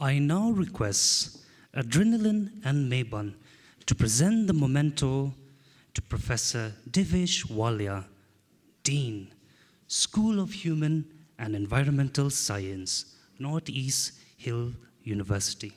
I now request Adrenaline and Mabon to present the memento to Professor Divesh Walia, Dean, School of Human and Environmental Science, Northeast Hill University.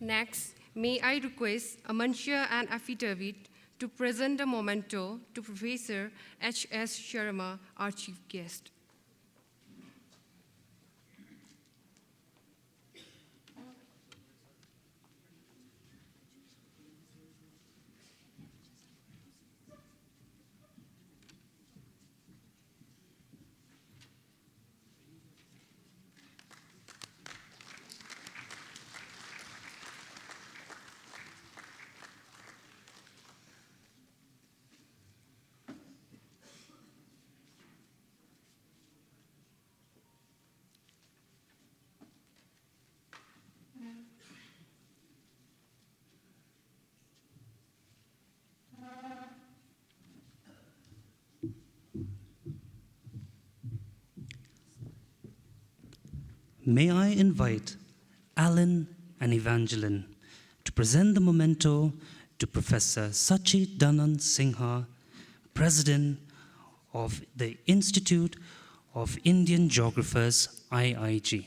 Next, may I request Amantia and affidavit to present the memento to Professor H.S. Sharma, our chief guest. May I invite Alan and Evangeline to present the memento to Professor Sachit Danan Singha, President of the Institute of Indian Geographers, IIG.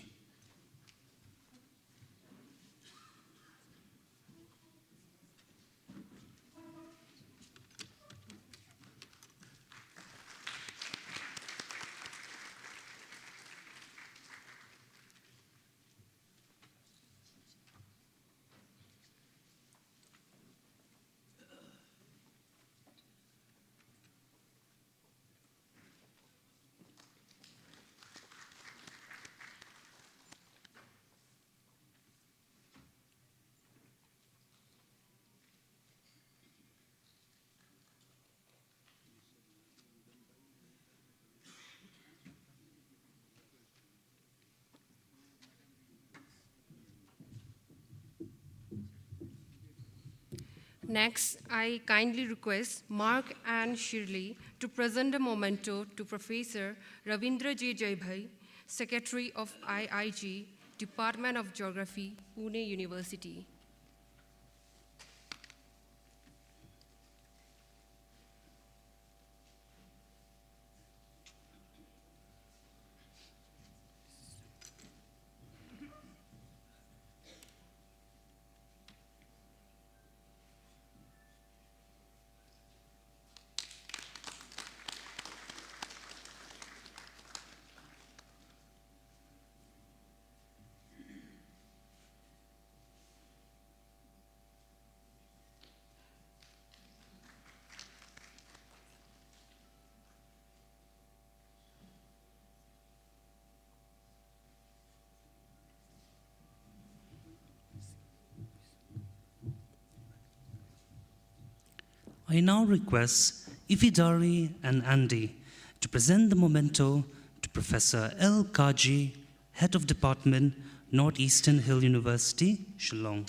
Next, I kindly request Mark and Shirley to present a memento to Professor Ravindra J. Jaibhai, Secretary of IIG, Department of Geography, Pune University. I now request Ifidari and Andy to present the memento to Professor L. Kaji, Head of Department, Northeastern Hill University, Shillong.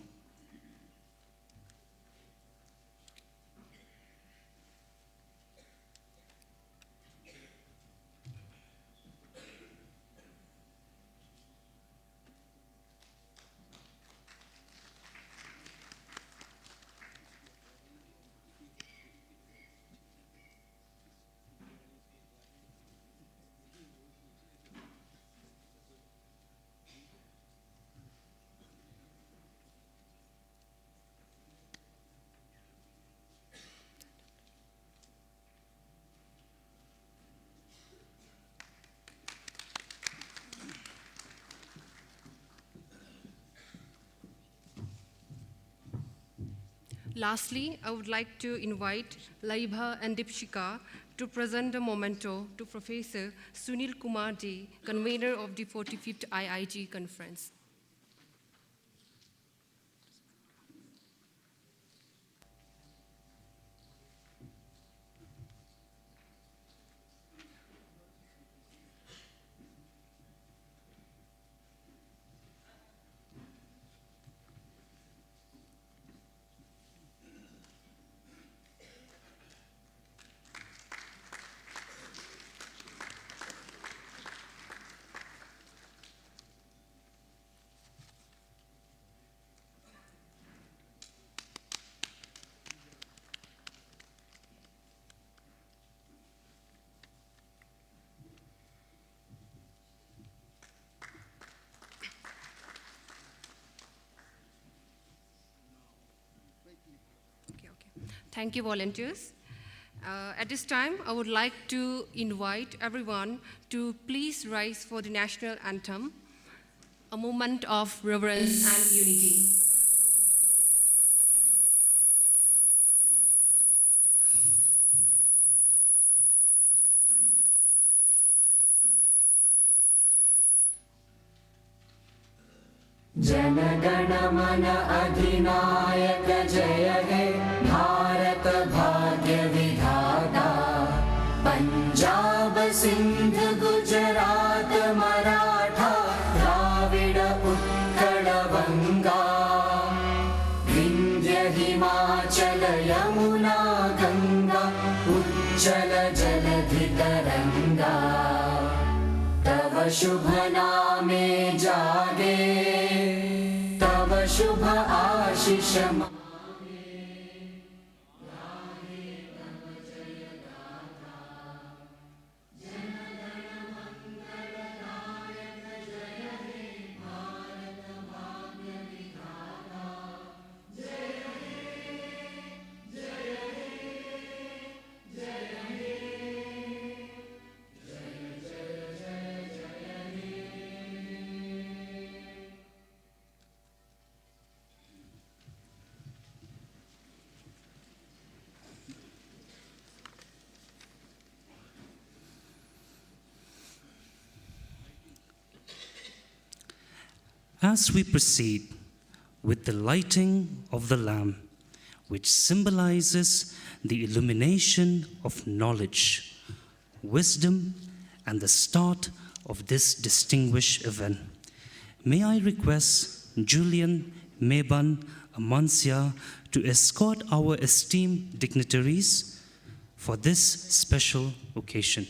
Lastly, I would like to invite Laibha and Dipshika to present a memento to Professor Sunil Kumar Dey, convener of the 45th IIG conference. Thank you, volunteers. At this time, I would like to invite everyone to please rise for the national anthem, a moment of reverence and unity. जनगण मन अधिनायक जय हे भारत भाग्य विधाता पंजाब सिंध गुजरात मराठा द्राविड उत्कल बंगा विंध्य हिमाचल यमुना गंगा उच्चल जलधि तरंगा तव शुभ नामे जागे तव शुभ आशीष As we proceed with the lighting of the lamp, which symbolizes the illumination of knowledge, wisdom, and the start of this distinguished event, may I request Julian, Meban, Amancia to escort our esteemed dignitaries for this special occasion.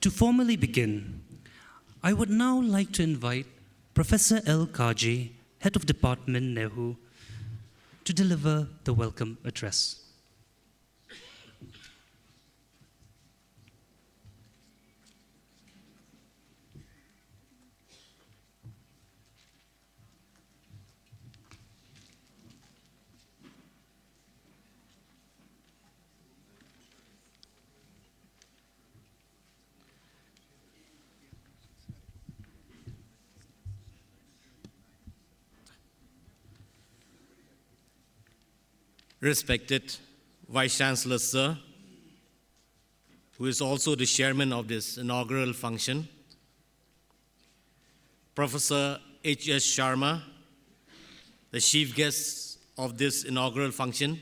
To formally begin, I would now like to invite Professor L. Kaji, Head of Department, NEHU, to deliver the welcome address. Respected Vice Chancellor, Sir, who is also the chairman of this inaugural function, Professor H.S. Sharma, the chief guest of this inaugural function.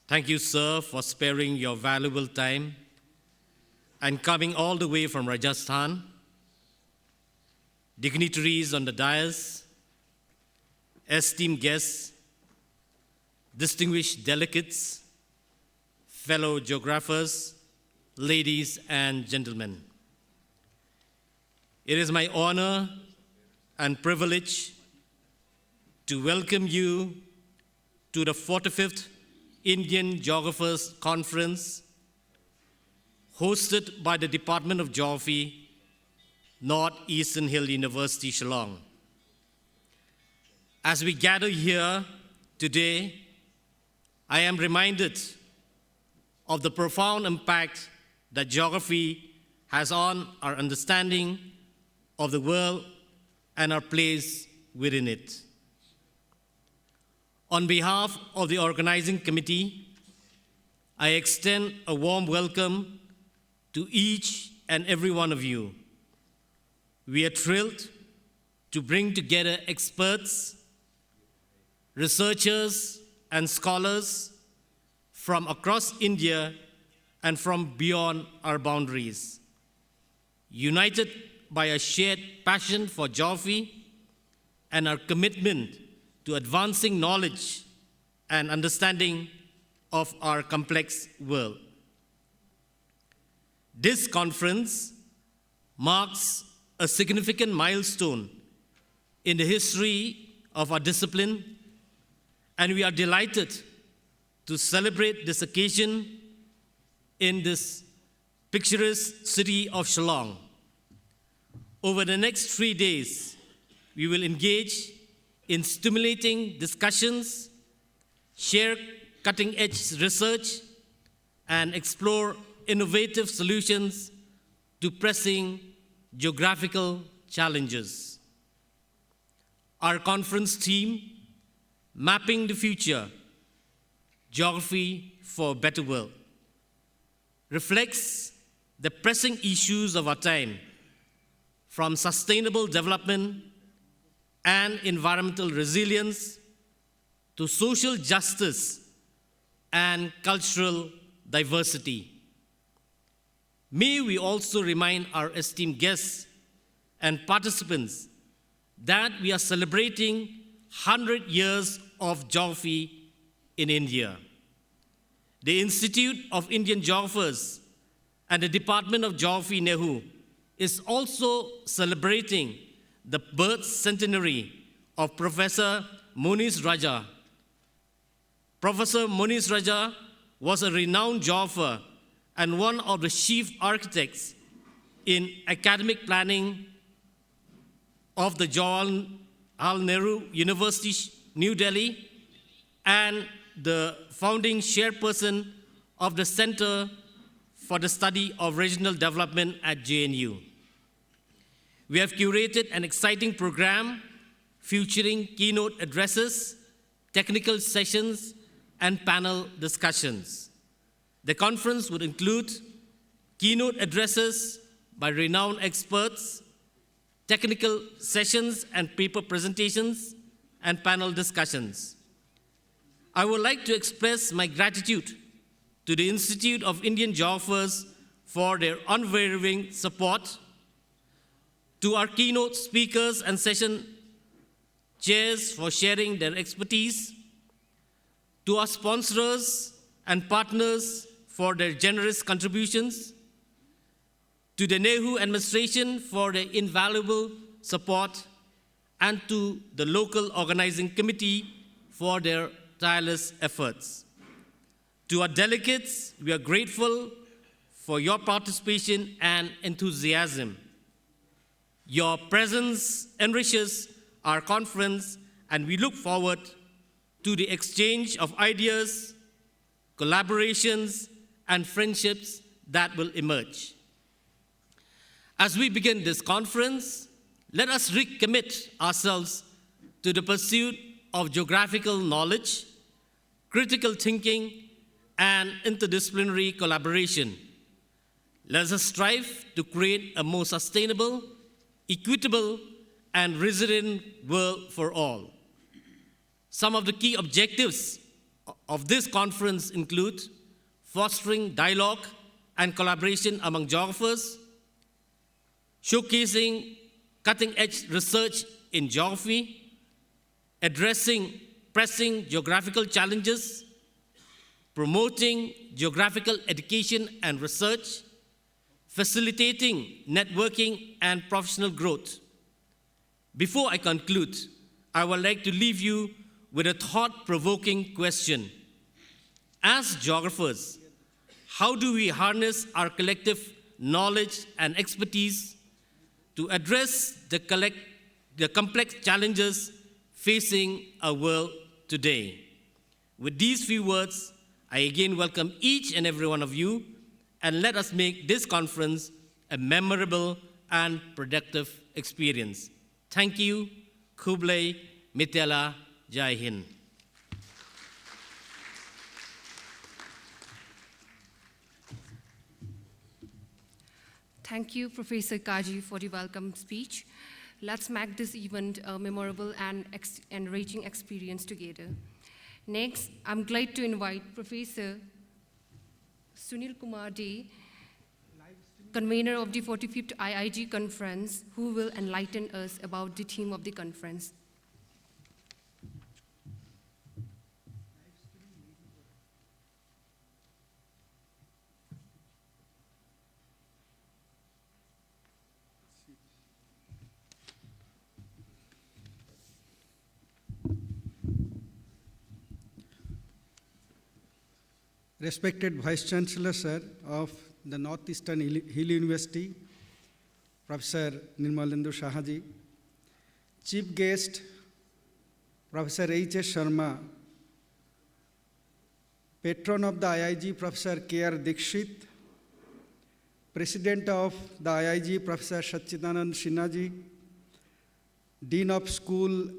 Thank you, sir, for sparing your valuable time and coming all the way from Rajasthan. Dignitaries on the dais, esteemed guests, distinguished delegates, fellow geographers, ladies and gentlemen. It is my honor and privilege to welcome you to the 45th Indian Geographers Conference hosted by the Department of Geography, Northeastern Hill University, Shillong. As we gather here today, I am reminded of the profound impact that geography has on our understanding of the world and our place within it. On behalf of the organizing committee, I extend a warm welcome to each and every one of you. We are thrilled to bring together experts, researchers, and scholars from across India and from beyond our boundaries, united by a shared passion for geography and our commitment to advancing knowledge and understanding of our complex world. This conference marks a significant milestone in the history of our discipline, and we are delighted to celebrate this occasion in this picturesque city of Shillong. Over the next 3 days, we will engage in stimulating discussions, share cutting-edge research, and explore innovative solutions to pressing geographical challenges. Our conference theme, Mapping the Future, Geography for a Better World, reflects the pressing issues of our time, from sustainable development and environmental resilience to social justice and cultural diversity. May we also remind our esteemed guests and participants that we are celebrating 100 years of geography in India. The Institute of Indian Geographers and the Department of Geography, NEHU, is also celebrating the birth centenary of Professor Monish Raja. Professor Monish Raja was a renowned geographer and one of the chief architects in academic planning of the Jawaharlal Nehru University, New Delhi, and the founding chairperson of the Center for the Study of Regional Development at JNU. We have curated an exciting program featuring keynote addresses, technical sessions, and panel discussions. The conference would include keynote addresses by renowned experts, technical sessions and paper presentations, and panel discussions. I would like to express my gratitude to the Institute of Indian Geographers for their unwavering support, to our keynote speakers and session chairs for sharing their expertise, to our sponsors and partners for their generous contributions, to the NEHU administration for their invaluable support, and to the local organizing committee for their tireless efforts. To our delegates, we are grateful for your participation and enthusiasm. Your presence enriches our conference, and we look forward to the exchange of ideas, collaborations, and friendships that will emerge. As we begin this conference, let us recommit ourselves to the pursuit of geographical knowledge, critical thinking, and interdisciplinary collaboration. Let us strive to create a more sustainable, equitable, and resilient world for all. Some of the key objectives of this conference include fostering dialogue and collaboration among geographers, showcasing cutting-edge research in geography, addressing pressing geographical challenges, promoting geographical education and research, facilitating networking and professional growth. Before I conclude, I would like to leave you with a thought-provoking question. As geographers, how do we harness our collective knowledge and expertise to address the complex challenges facing our world today? With these few words, I again welcome each and every one of you, and let us make this conference a memorable and productive experience. Thank you. Kublai Mitela, Jai Hind. Thank you, Professor Kaji, for the welcome speech. Let's make this event a memorable and enriching experience together. Next, I'm glad to invite Professor Sunil Kumar De, convener of the 45th IIG conference, who will enlighten us about the theme of the conference. Respected Vice Chancellor, Sir, of the Northeastern Hill University, Professor Nirmalendu Shahaji, Chief Guest, Professor H.S. Sharma, Patron of the IIG, Professor K.R. Dikshit, President of the IIG, Professor Satchidanand Sinhaji, Dean of School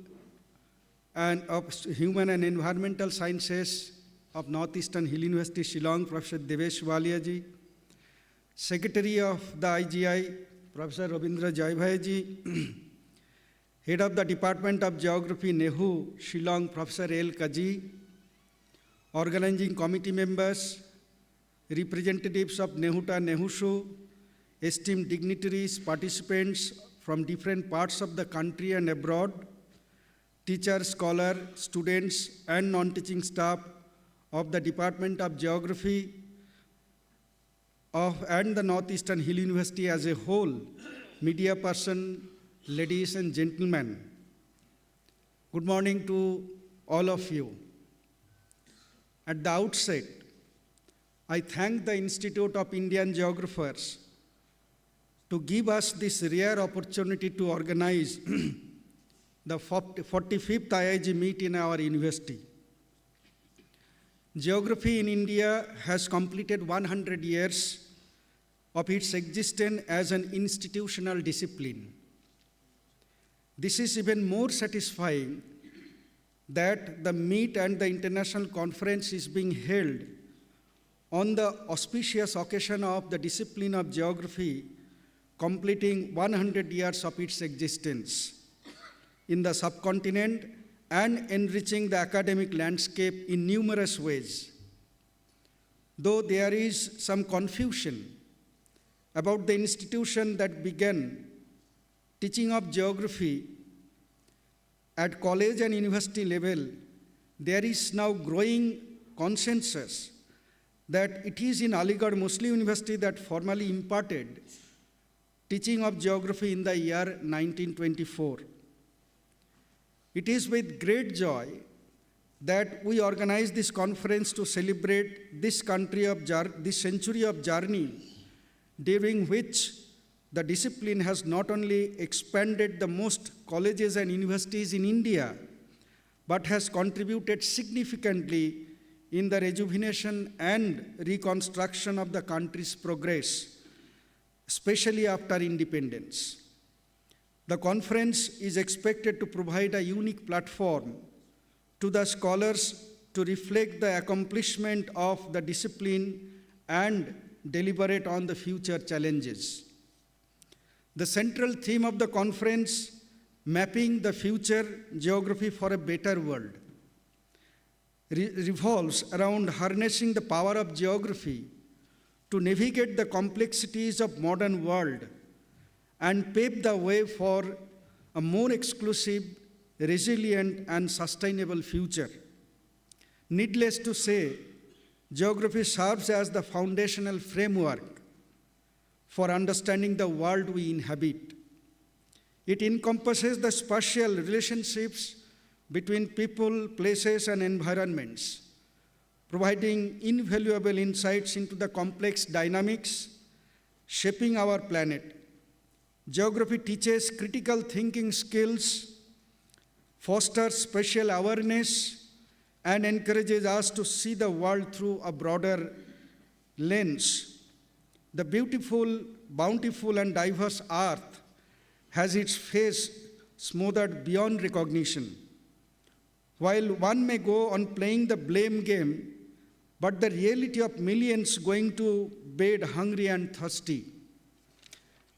and of Human and Environmental Sciences of Northeastern Hill University, Shillong, Professor Devesh Walia ji, Secretary of the IGI, Professor Ravindra Jaibhai ji, Head of the Department of Geography, NEHU, Shillong, Professor L. Kaji, Organizing Committee members, representatives of NEHUTA, NEHUSU, esteemed dignitaries, participants from different parts of the country and abroad, teachers, scholars, students, and non-teaching staff of the Department of Geography and the Northeastern Hill University as a whole, media person, ladies and gentlemen. Good morning to all of you. At the outset, I thank the Institute of Indian Geographers to give us this rare opportunity to organize the 45th IIG meet in our university. Geography in India has completed 100 years of its existence as an institutional discipline. This is even more satisfying that the meet and the international conference is being held on the auspicious occasion of the discipline of geography completing 100 years of its existence in the subcontinent and enriching the academic landscape in numerous ways. Though there is some confusion about the institution that began teaching of geography at college and university level, there is now growing consensus that it is in Aligarh Muslim University that formally imparted teaching of geography in the year 1924. It is with great joy that we organize this conference to celebrate this century of journey, during which the discipline has not only expanded the most colleges and universities in India, but has contributed significantly in the rejuvenation and reconstruction of the country's progress, especially after independence. The conference is expected to provide a unique platform to the scholars to reflect the accomplishment of the discipline and deliberate on the future challenges. The central theme of the conference, Mapping the Future Geography for a Better World, revolves around harnessing the power of geography to navigate the complexities of modern world and pave the way for a more exclusive, resilient, and sustainable future. Needless to say, geography serves as the foundational framework for understanding the world we inhabit. It encompasses the spatial relationships between people, places, and environments, providing invaluable insights into the complex dynamics shaping our planet. Geography teaches critical thinking skills, fosters spatial awareness, and encourages us to see the world through a broader lens. The beautiful, bountiful, and diverse earth has its face smoothed beyond recognition. While one may go on playing the blame game, but the reality of millions going to bed hungry and thirsty.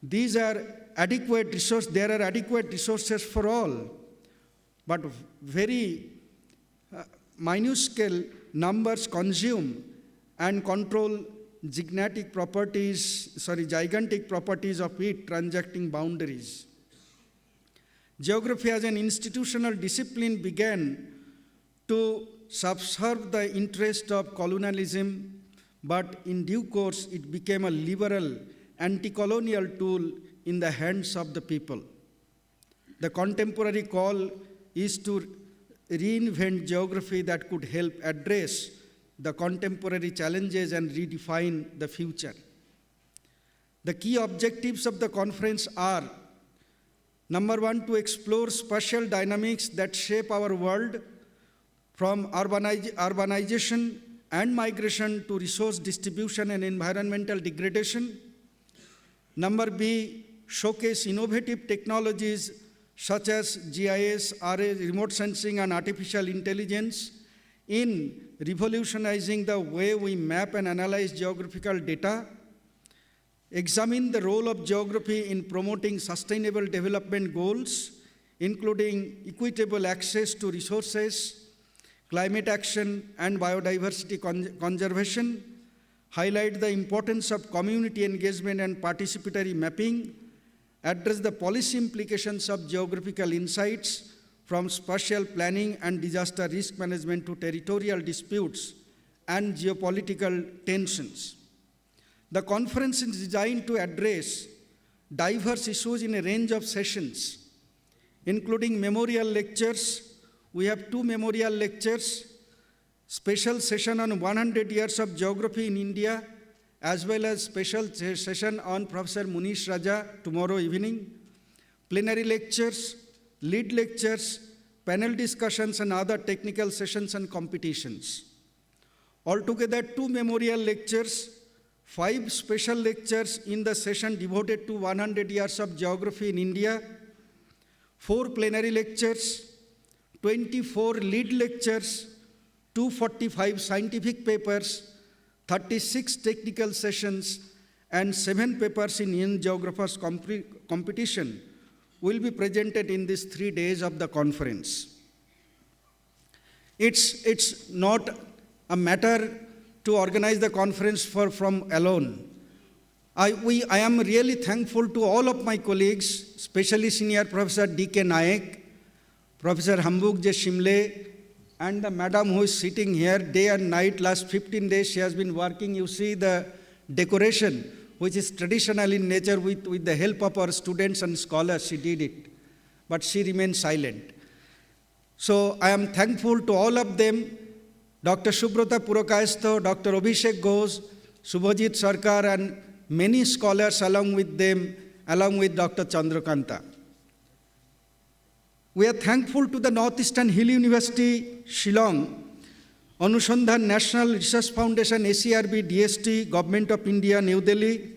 There are adequate resources for all, but very minuscule numbers consume and control gigantic properties of it, transacting boundaries. Geography as an institutional discipline began to subserve the interest of colonialism, but in due course it became a liberal, anti-colonial tool in the hands of the people. The contemporary call is to reinvent geography that could help address the contemporary challenges and redefine the future. The key objectives of the conference are: number one, to explore spatial dynamics that shape our world, from urbanization and migration to resource distribution and environmental degradation. Number B, showcase innovative technologies such as GIS, RA, remote sensing, and artificial intelligence in revolutionizing the way we map and analyze geographical data. Examine the role of geography in promoting sustainable development goals, including equitable access to resources, climate action, and biodiversity conservation. Highlight the importance of community engagement and participatory mapping. Address the policy implications of geographical insights, from spatial planning and disaster risk management to territorial disputes and geopolitical tensions. The conference is designed to address diverse issues in a range of sessions, including memorial lectures. We have 2 memorial lectures, special session on 100 years of geography in India, as well as special session on Professor Munish Raja tomorrow evening, plenary lectures, lead lectures, panel discussions, and other technical sessions and competitions. Altogether, 2 memorial lectures, 5 special lectures in the session devoted to 100 years of geography in India, 4 plenary lectures, 24 lead lectures, 245 scientific papers, 36 technical sessions, and 7 papers in Young Geographers competition will be presented in these 3 days of the conference. It's not a matter to organize the conference from alone. I am really thankful to all of my colleagues, especially Senior Professor D.K. Naik, Professor Hambuk J. Shimle, and the madam who is sitting here day and night. Last 15 days she has been working. You see the decoration which is traditional in nature. With the help of our students and scholars, she did it. But she remained silent. So I am thankful to all of them, Dr. Subrata Purakayasto, Dr. Abhishek Ghosh, Subhajit Sarkar, and many scholars along with them, along with Dr. Chandrakanta. We are thankful to the Northeastern Hill University, Shillong, Anusandhan National Research Foundation, ACRB, DST, Government of India, New Delhi,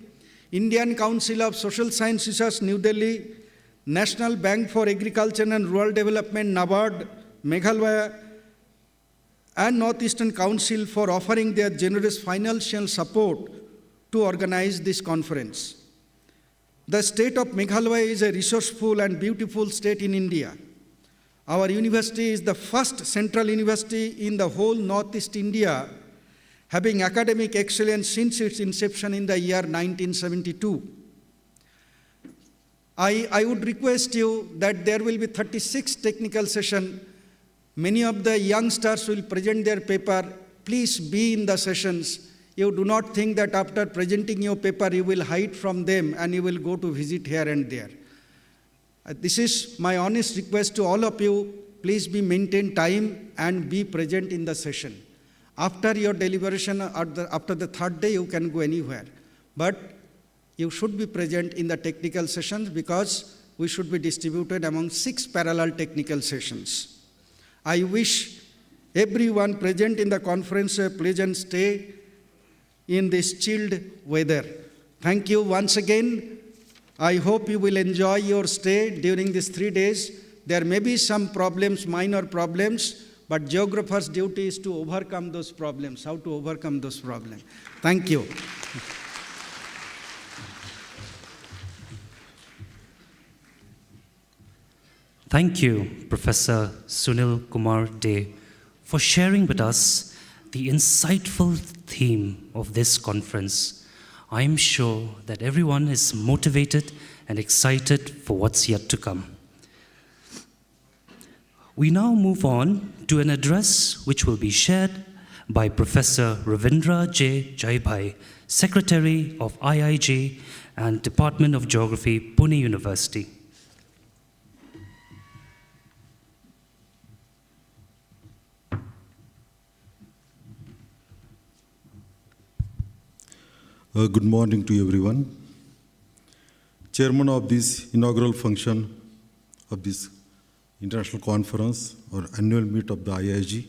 Indian Council of Social Science Research, New Delhi, National Bank for Agriculture and Rural Development, NABARD, Meghalaya, and Northeastern Council for offering their generous financial support to organize this conference. The state of Meghalaya is a resourceful and beautiful state in India. Our university is the first central university in the whole Northeast India, having academic excellence since its inception in the year 1972. I would request you that there will be 36 technical sessions. Many of the youngsters will present their paper. Please be in the sessions. You do not think that after presenting your paper, you will hide from them and you will go to visit here and there. This is my honest request to all of you. Please maintain time and be present in the session. After your deliberation, after the third day, you can go anywhere. But you should be present in the technical sessions because we should be distributed among 6 parallel technical sessions. I wish everyone present in the conference a pleasant stay in this chilled weather. Thank you once again. I hope you will enjoy your stay during these 3 days. There may be some problems, minor problems, but geographer's duty is to overcome those problems, how to overcome those problems. Thank you. Thank you, Professor Sunil Kumar De, for sharing with us the insightful theme of this conference. I am sure that everyone is motivated and excited for what's yet to come. We now move on to an address which will be shared by Professor Ravindra J. Jaibhai, Secretary of IIG and Department of Geography, Pune University. Good morning to everyone. Chairman of this inaugural function of this international conference or annual meet of the IIG,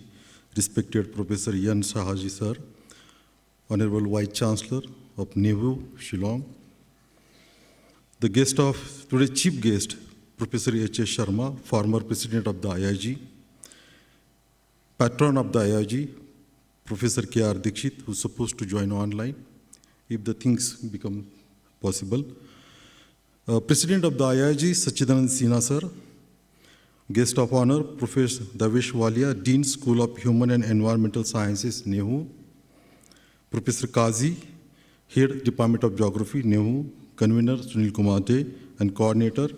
respected Professor Yan Sahaji sir, Honorable Vice Chancellor of NEHU, Shillong, the guest of today's chief guest, Professor H.S. Sharma, former President of the IIG, Patron of the IIG, Professor K.R. Dixit, who's supposed to join online, if the things become possible. President of the IIG, Sachidanand Sinha sir, guest of honor, Professor Devesh Walia, Dean, School of Human and Environmental Sciences, NEHU, Professor Kazi, Head, Department of Geography, NEHU, Convener, Sunil Kumar De, and Coordinator,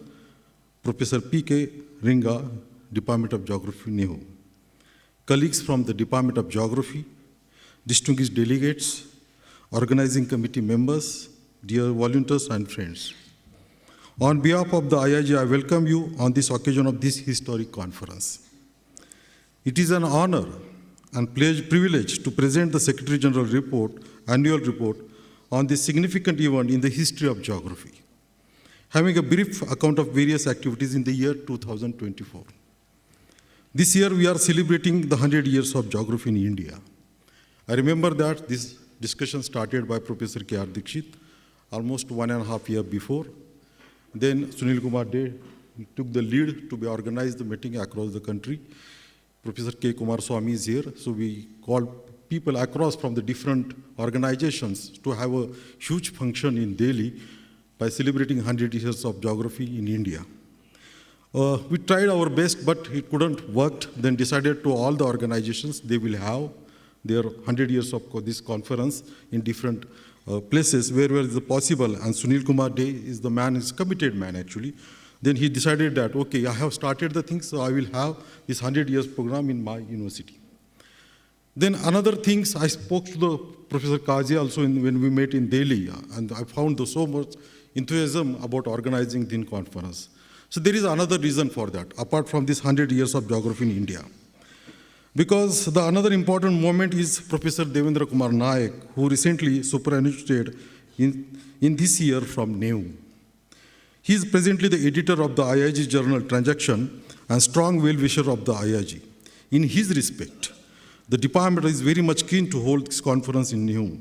Professor P.K. Ringa, Department of Geography, NEHU. Colleagues from the Department of Geography, distinguished delegates, organizing committee members, dear volunteers and friends. On behalf of the IIG, I welcome you on this occasion of this historic conference. It is an honor and privilege to present the Secretary General report, annual report on this significant event in the history of geography, having a brief account of various activities in the year 2024. This year, we are celebrating the 100 years of geography in India. I remember that this discussion started by Professor K.R. Dixit almost 1.5 years before. Then Sunil Kumar De took the lead to organize the meeting across the country. Professor K. Kumar Swamy is here, so we called people across from the different organizations to have a huge function in Delhi by celebrating 100 years of geography in India. We tried our best, but it couldn't work. Then decided to all the organizations, they will have their 100 years of this conference in different places wherever is possible. And Sunil Kumar De is the man, is committed man actually. Then he decided that, okay, I have started the thing, so I will have this 100 years program in my university. Then another things, I spoke to the Professor Kazi also when we met in Delhi, and I found so much enthusiasm about organizing the conference. So there is another reason for that, apart from this 100 years of geography in India. Because the another important moment is Professor Devendra Kumar Naik, who recently superannuated in this year from NEU. He is presently the editor of the IIG journal Transaction and strong well-wisher of the IIG. In his respect, the department is very much keen to hold this conference in NEU.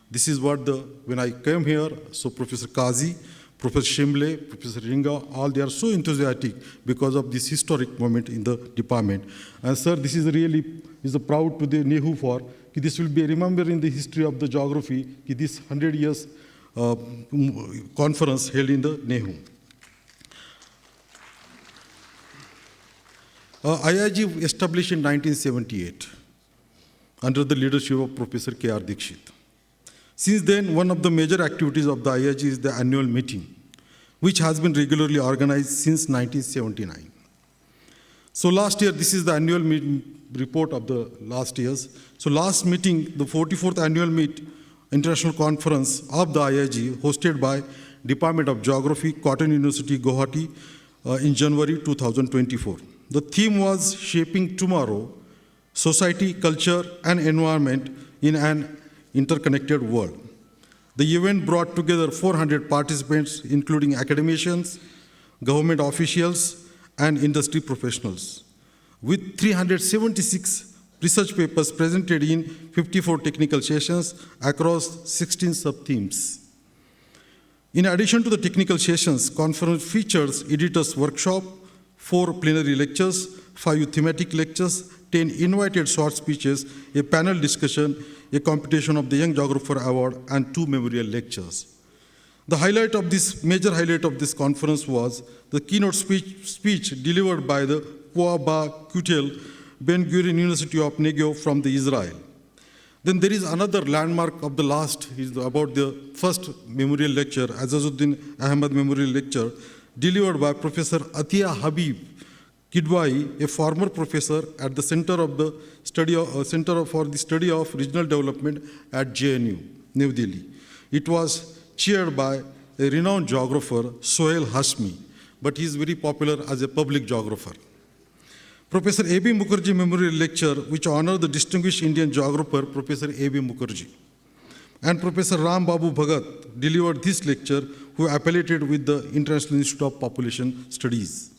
This is what when I came here, so Professor Kazi, Professor Shimle, Professor Ringa, all they are so enthusiastic because of this historic moment in the department. And sir, this is really is a proud to the NEHU for this will be remembered in the history of the geography. This 100 years conference held in the NEHU. IIG established in 1978 under the leadership of Professor K.R. Dikshit. Since then, one of the major activities of the IIG is the annual meeting, which has been regularly organized since 1979. So last year, this is the annual report of the last years. So last meeting, the 44th annual international conference of the IIG, hosted by Department of Geography, Cotton University, Guwahati, in January 2024. The theme was Shaping Tomorrow, Society, Culture, and Environment in an Interconnected World. The event brought together 400 participants, including academicians, government officials, and industry professionals, with 376 research papers presented in 54 technical sessions across 16 sub-themes. In addition to the technical sessions, conference features editors' workshop, 4 plenary lectures, 5 thematic lectures, 10 invited short speeches, a panel discussion, a competition of the Young Geographer Award, and 2 memorial lectures. The major highlight of this conference was the keynote speech delivered by the Koaba Kutel Ben-Gurion University of Negev from the Israel. Then there is another landmark of the last, is about the first memorial lecture, Azazuddin Ahmad Memorial Lecture, delivered by Professor Atiya Habib Kidwai, a former professor at the Center for the Study of Regional Development at JNU, New Delhi. It was chaired by a renowned geographer, Sohail Hashmi, but he is very popular as a public geographer. Professor A.B. Mukherjee Memorial Lecture, which honored the distinguished Indian geographer, Professor A.B. Mukherjee. And Professor Ram Babu Bhagat delivered this lecture, who affiliated with the International Institute of Population Studies.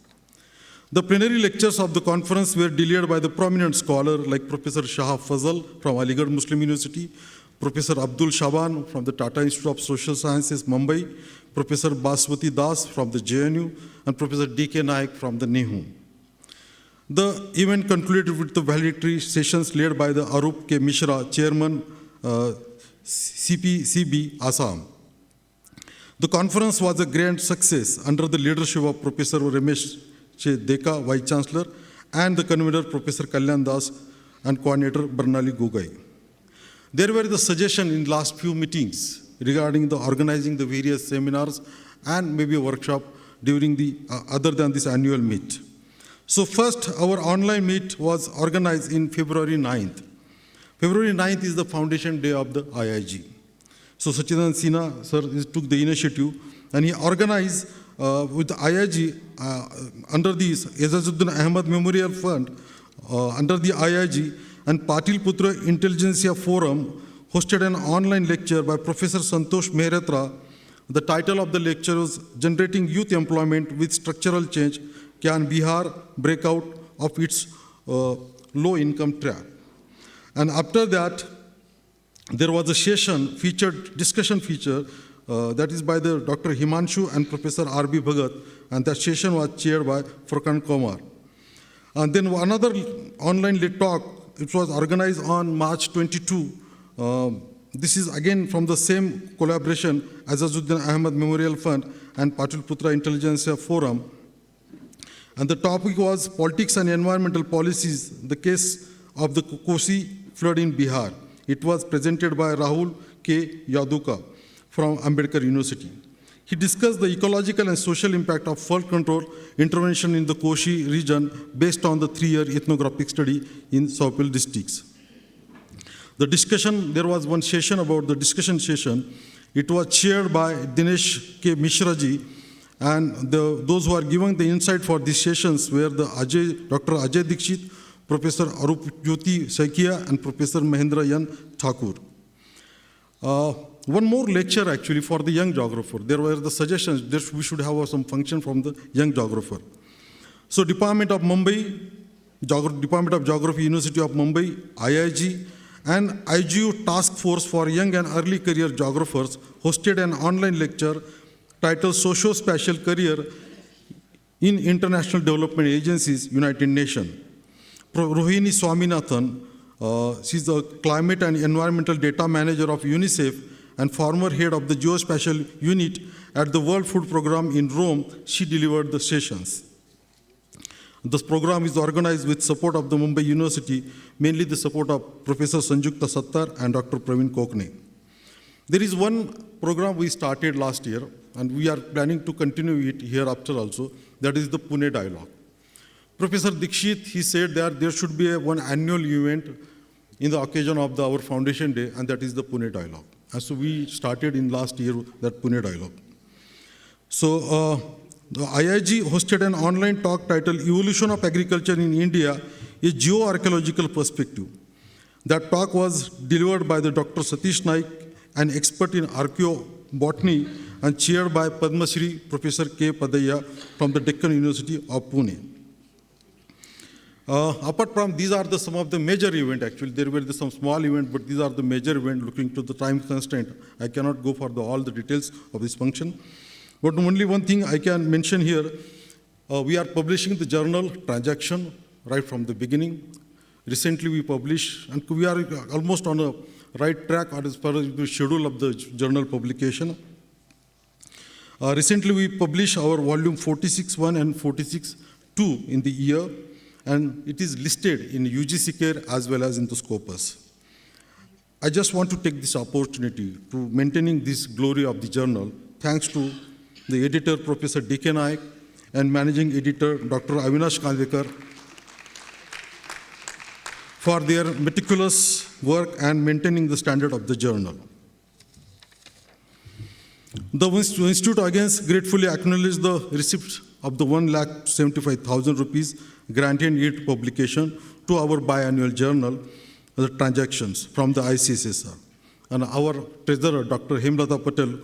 The plenary lectures of the conference were delivered by the prominent scholars like Professor Shah Fazal from Aligarh Muslim University, Professor Abdul Shaban from the Tata Institute of Social Sciences, Mumbai, Professor Baswati Das from the JNU, and Professor D.K. Naik from the NEHU. The event concluded with the valedictory sessions led by the Arup K. Mishra, Chairman, CPCB, Assam. The conference was a grand success under the leadership of Professor Ramesh Deka, Vice Chancellor, and the convener, Professor Kalyan Das, and coordinator, Barnali Gogai. There were the suggestions in last few meetings regarding the organizing the various seminars and maybe a workshop during the, other than this annual meet. So first, our online meet was organized in February 9th. February 9th is the foundation day of the IIG. So Sachidanand Sinha, sir, took the initiative, and he organized with the IIG under the Azazuddin Ahmad Memorial Fund, under the IIG, and Patil Putra Intelligentsia Forum hosted an online lecture by Professor Santosh Mehrotra. The title of the lecture was Generating Youth Employment with Structural Change, Can Bihar Break Out of its Low Income Trap? And after that, there was a session, discussion feature, that is by the Dr. Himanshu and Professor R.B. Bhagat, and that session was chaired by Furkan Kumar. And then another online talk, it was organized on March 22. This is again from the same collaboration as Azazuddin Ahmad Memorial Fund and Patil Putra Intelligentsia Forum. And the topic was Politics and Environmental Policies, the case of the Kosi flood in Bihar. It was presented by Rahul K. Yaduka from Ambedkar University. He discussed the ecological and social impact of flood control intervention in the Koshi region based on the 3-year ethnographic study in Soupil districts. The discussion, there was one session about the discussion session. It was chaired by Dinesh K. Mishra ji, and those who are giving the insight for these sessions were Dr. Ajay Dikshit, Professor Arup Jyoti Saikia, and Professor Mahendra Yan Thakur. One more lecture actually for the young geographer. There were the suggestions that we should have some function from the young geographer. So Department of Geography, University of Mumbai, IIG, and IGU Task Force for Young and Early Career Geographers hosted an online lecture titled Socio-Spatial Career in International Development Agencies, United Nations. Rohini Swaminathan, she's the Climate and Environmental Data Manager of UNICEF and former head of the Geospatial Unit at the World Food Programme in Rome. She delivered the sessions. This program is organized with support of the Mumbai University, mainly the support of Professor Sanjukta Sattar and Dr. Praveen Kokne. There is one program we started last year, and we are planning to continue it hereafter also, that is the Pune Dialogue. Professor Dikshit, he said that there should be one annual event in the occasion of our Foundation Day, and that is the Pune Dialogue. And so we started in last year that Pune Dialogue. So the IIG hosted an online talk titled Evolution of Agriculture in India, a Geoarchaeological Perspective. That talk was delivered by the Dr. Satish Naik, an expert in archaeobotany, and chaired by Padma Shri Professor K. Padaya from the Deccan University of Pune. Apart from these are some of the major events. Actually, there were some small events, but these are the major events. Looking to the time constraint, I cannot go for all the details of this function. But only one thing I can mention here, we are publishing the journal Transaction right from the beginning. Recently we published, and we are almost on a right track as far as the schedule of the journal publication. Recently we published our volume 46.1 and 46.2 in the year, and it is listed in UGC Care as well as in the Scopus. I just want to take this opportunity to maintaining this glory of the journal, thanks to the editor, Professor D.K. Naik, and managing editor, Dr. Avinash Kalvekar, for their meticulous work and maintaining the standard of the journal. The Institute again gratefully acknowledges the receipt of the 1,75,000 rupees granted aid publication to our biannual journal, the Transactions, from the ICSSR. And our treasurer, Dr. Hemlata Patel,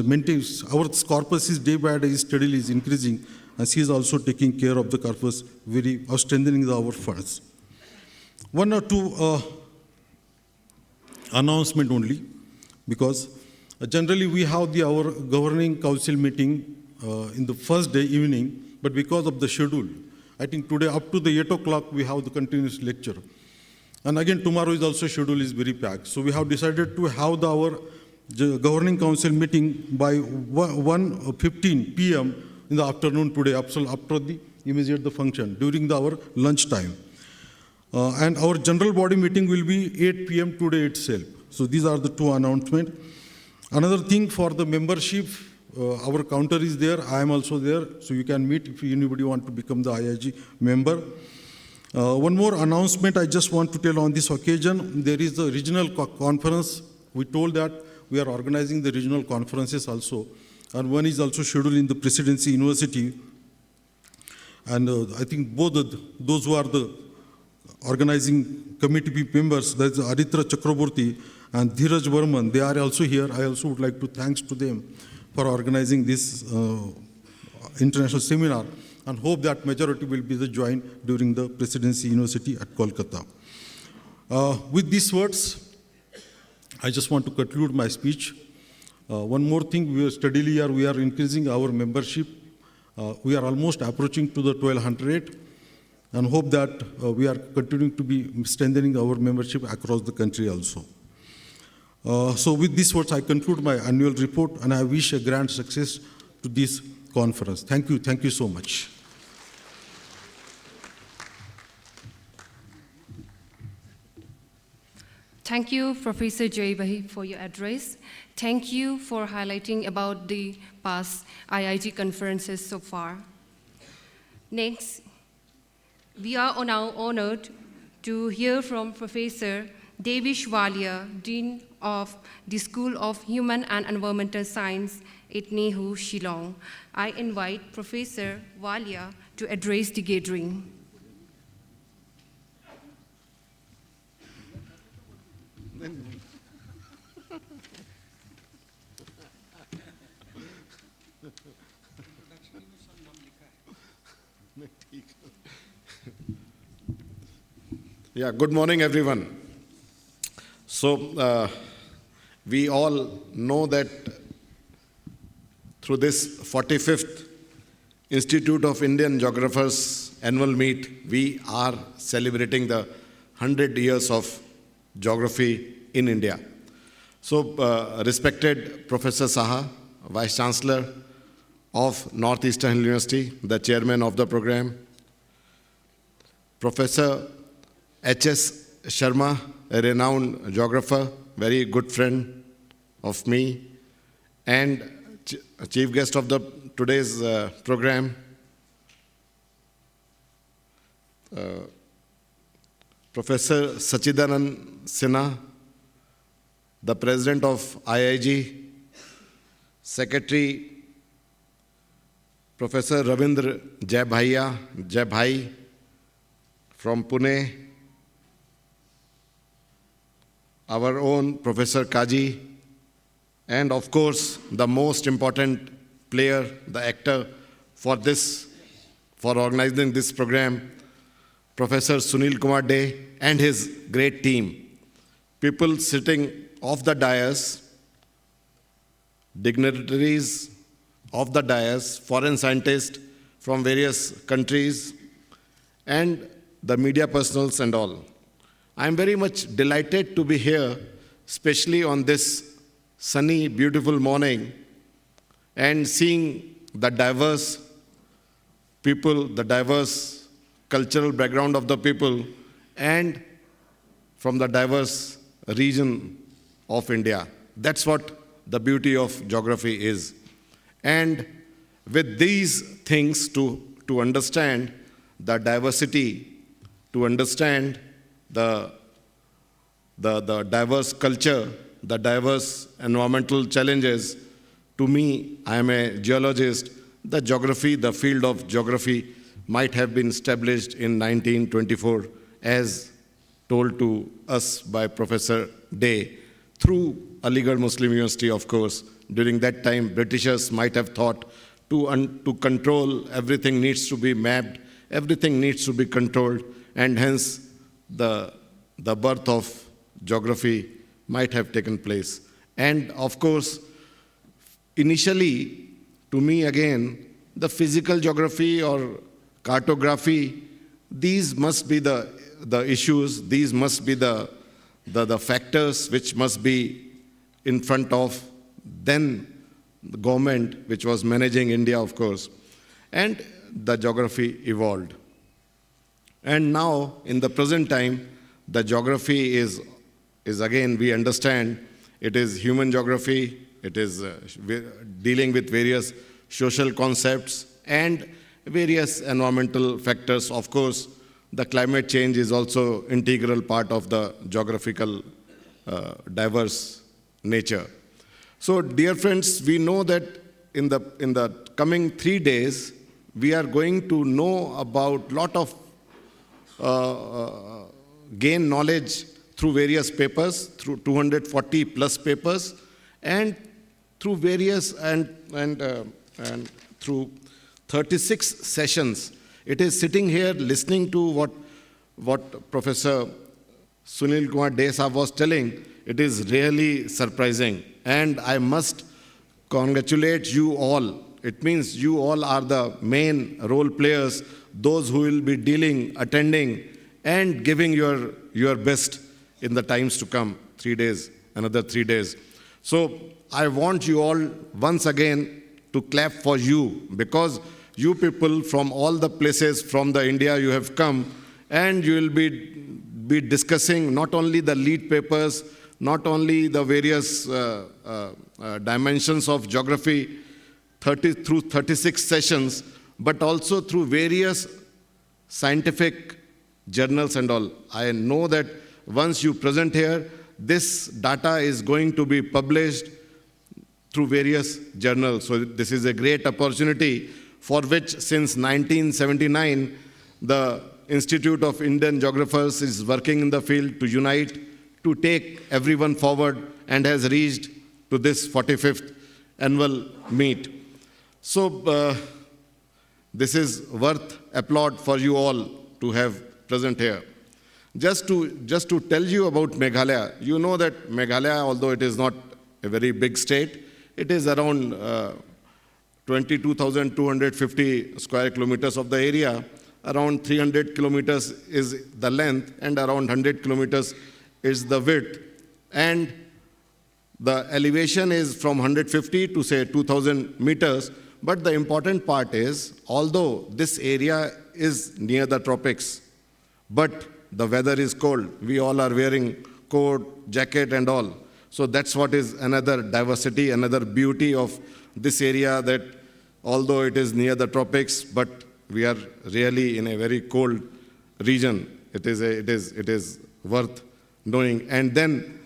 maintains our corpus is day by day steadily is increasing, and she is also taking care of the corpus, strengthening our funds. One or two announcement only, because generally we have our governing council meeting in the first day evening, but because of the schedule, I think today up to the 8 o'clock we have the continuous lecture. And again, tomorrow is also schedule is very packed. So we have decided to have our governing council meeting by 1:15 p.m. in the afternoon today, after the immediate the function, during our lunch time. And our general body meeting will be 8 p.m. today itself. So these are the two announcements. Another thing for the membership, our counter is there. I am also there, so you can meet if anybody want to become the IIG member. One more announcement I just want to tell on this occasion. There is a regional conference. We told that we are organizing the regional conferences also, and one is also scheduled in the Presidency University. And I think both those who are the organizing committee members, that's Aditra Chakraborty and Dheeraj Varman, they are also here. I also would like to thanks to them for organizing this international seminar, and hope that majority will be the join during the Presidency University at Kolkata. With these words, I just want to conclude my speech. One more thing, we are increasing our membership. We are almost approaching to the 1,200, and hope that we are continuing to be strengthening our membership across the country also. So with these words, I conclude my annual report, and I wish a grand success to this conference. Thank you so much. Thank you, Professor Jaibahi, for your address. Thank you for highlighting about the past IIG conferences so far. Next, we are now honored to hear from Professor Devish Walia, Dean of the School of Human and Environmental Science at Nehu, Shillong. I invite Professor Walia to address the gathering. Yeah, good morning, everyone. So, we all know that through this 45th Institute of Indian Geographers annual meet, we are celebrating the 100 years of geography in India. So, respected Professor Saha, Vice Chancellor of Northeastern University, the chairman of the program, Professor H.S. Sharma, a renowned geographer, very good friend of me, and chief guest of the today's program, Professor Sachidanand Sinha, the president of IIG, Secretary Professor Ravindra Jaibhai from Pune, our own Professor Kaji, and of course, the most important player, the actor for organizing this program, Professor Sunil Kumar De and his great team. People sitting off the dais, dignitaries of the dais, foreign scientists from various countries, and the media personals and all. I am very much delighted to be here, especially on this sunny, beautiful morning, and seeing the diverse people, the diverse cultural background of the people, and from the diverse region of India. That's what the beauty of geography is. And with these things, to understand the diversity, to understand the diverse culture, the diverse environmental challenges. To me, I am a geologist. The geography, the field of geography might have been established in 1924 as told to us by Professor Day through Aligarh Muslim University, of course. During that time, Britishers might have thought to control, everything needs to be mapped, everything needs to be controlled, and hence the birth of geography might have taken place. And of course, initially, to me again, the physical geography or cartography, these must be the issues, these must be the factors which must be in front of then the government which was managing India, of course. And the geography evolved. And now, in the present time, the geography is again, we understand, it is human geography, it is dealing with various social concepts and various environmental factors. Of course, the climate change is also integral part of the geographical diverse nature. So, dear friends, we know that in the coming 3 days, we are going to know about lot of gain knowledge through various papers, through 240 plus papers, and through various and through 36 sessions. It is sitting here listening to what Professor Sunil Kumar De Sahab was telling. It is really surprising, and I must congratulate you all. It means you all are the main role players, those who will be dealing, attending, and giving your best in the times to come, 3 days, another 3 days. So I want you all once again to clap for you, because you people from all the places from the India you have come, and you will be discussing not only the lead papers, not only the various dimensions of geography through 36 sessions, but also through various scientific journals and all. I know that once you present here, this data is going to be published through various journals. So this is a great opportunity for which since 1979, the Institute of Indian Geographers is working in the field to unite, to take everyone forward, and has reached to this 45th annual meet. So this is worth applaud for you all to have present here. Just to tell you about Meghalaya, you know that Meghalaya, although it is not a very big state, it is around 22,250 square kilometers of the area. Around 300 kilometers is the length, and around 100 kilometers is the width. And the elevation is from 150 to say 2,000 meters. But the important part is, although this area is near the tropics, but the weather is cold. We all are wearing coat, jacket and all. So that's what is another diversity, another beauty of this area, that although it is near the tropics, but we are really in a very cold region. It is worth knowing. And then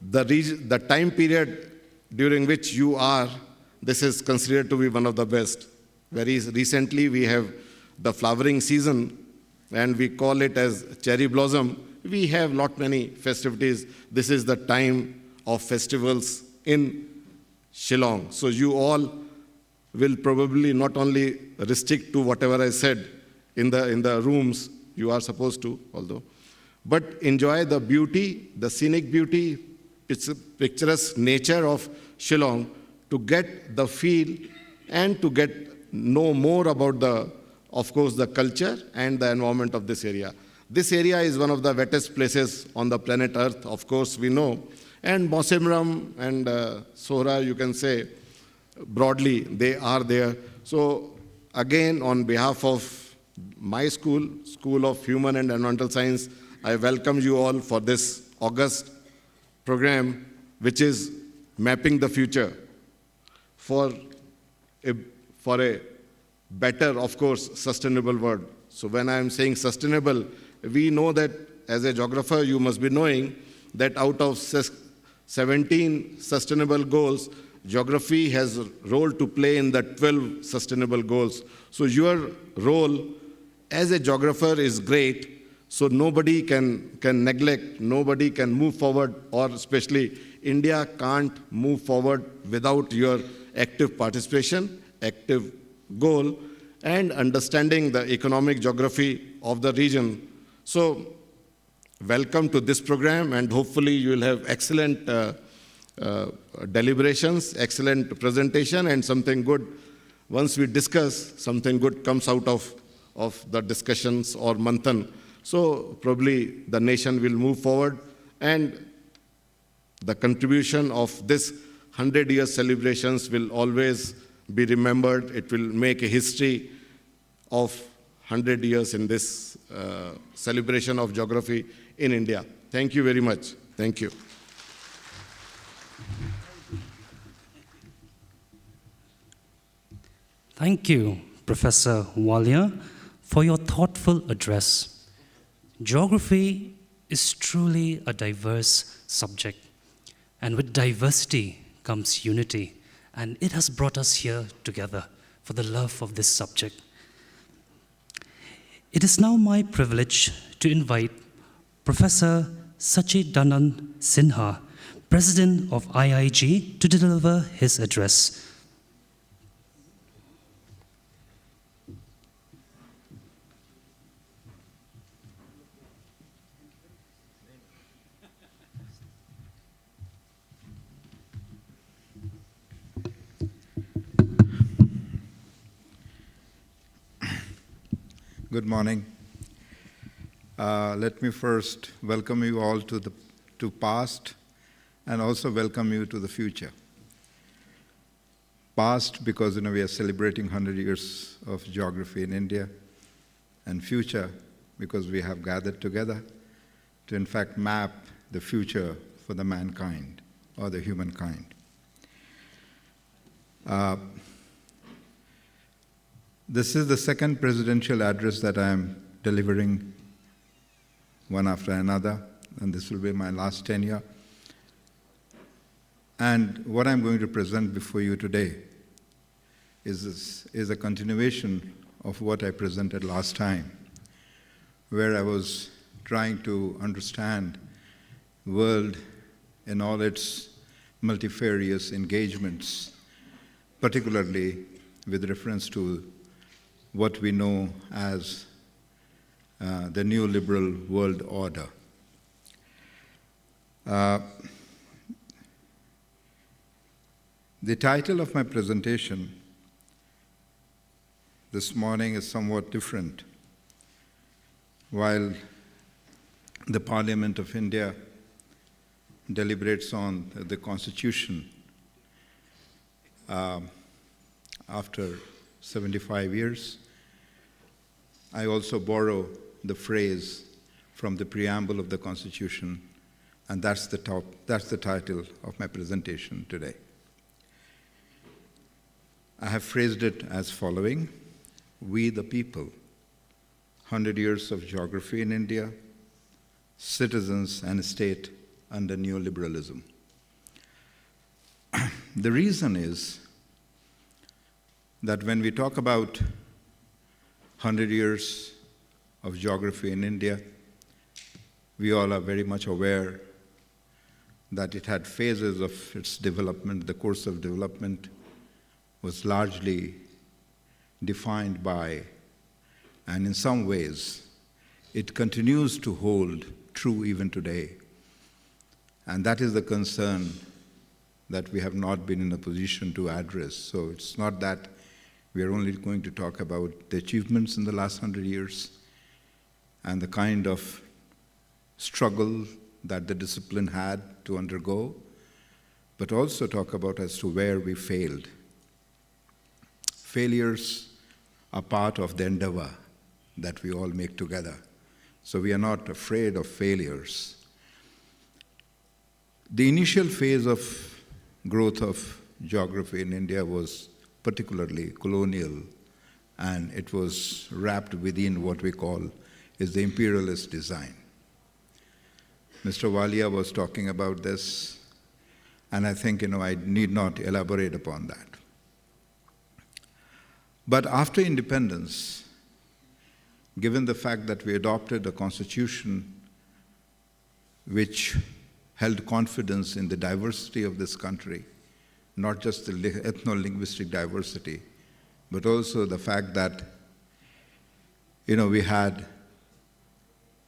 the time period during which you are, this is considered to be one of the best. Very recently, we have the flowering season, and we call it as cherry blossom. We have lot many festivities. This is the time of festivals in Shillong. So you all will probably not only restrict to whatever I said in the rooms you are supposed to, although, but enjoy the beauty, the scenic beauty, picturesque nature of Shillong, to get the feel and to know more about of course, the culture and the environment of this area. This area is one of the wettest places on the planet Earth, of course, we know. And Mausimram and Sohra, you can say, broadly, they are there. So, again, on behalf of my school, School of Human and Environmental Science, I welcome you all for this August program, which is mapping the future for a better, of course, sustainable world. So when I am saying sustainable, we know that as a geographer, you must be knowing that out of 17 sustainable goals, geography has a role to play in the 12 sustainable goals. So your role as a geographer is great. So nobody can neglect, nobody can move forward, or especially India can't move forward without your active participation, active goal, and understanding the economic geography of the region. So welcome to this program, and hopefully you will have excellent deliberations, excellent presentation, and something good. Once we discuss, something good comes out of the discussions or manthan. So probably the nation will move forward, and the contribution of this 100-year celebrations will always be remembered. It will make a history of 100 years in this celebration of geography in India. Thank you very much. Thank you. Thank you, Professor Walia, for your thoughtful address. Geography is truly a diverse subject, and with diversity comes unity, and it has brought us here together for the love of this subject. It is now my privilege to invite Professor Sachidanand Sinha, President of IIG, to deliver his address. Good morning. Let me first welcome you all to past, and also welcome you to the future. Past, because we are celebrating 100 years of geography in India, and future, because we have gathered together to in fact map the future for the mankind or the humankind. This is the second presidential address that I am delivering one after another. and this will be my last tenure. And what I'm going to present before you today is a continuation of what I presented last time, where I was trying to understand the world in all its multifarious engagements, particularly with reference to what we know as the neoliberal world order. The title of my presentation this morning is somewhat different. While the Parliament of India deliberates on the Constitution after 75 years, I also borrow the phrase from the preamble of the Constitution, and that's the title of my presentation today. I have phrased it as following: We the people, 100 years of geography in India, citizens and state under neoliberalism. The reason is that when we talk about 100 years of geography in India, we all are very much aware that it had phases of its development. The course of development was largely defined by, and in some ways, it continues to hold true even today. And that is the concern that we have not been in a position to address. So it's not that we are only going to talk about the achievements in the last 100 years and the kind of struggle that the discipline had to undergo, but also talk about as to where we failed. Failures are part of the endeavor that we all make together. So we are not afraid of failures. The initial phase of growth of geography in India was particularly colonial, and it was wrapped within what we call is the imperialist design. Mr. Walia was talking about this, and I think I need not elaborate upon that. But after independence, given the fact that we adopted a constitution which held confidence in the diversity of this country, not just the ethno-linguistic diversity, but also the fact that we had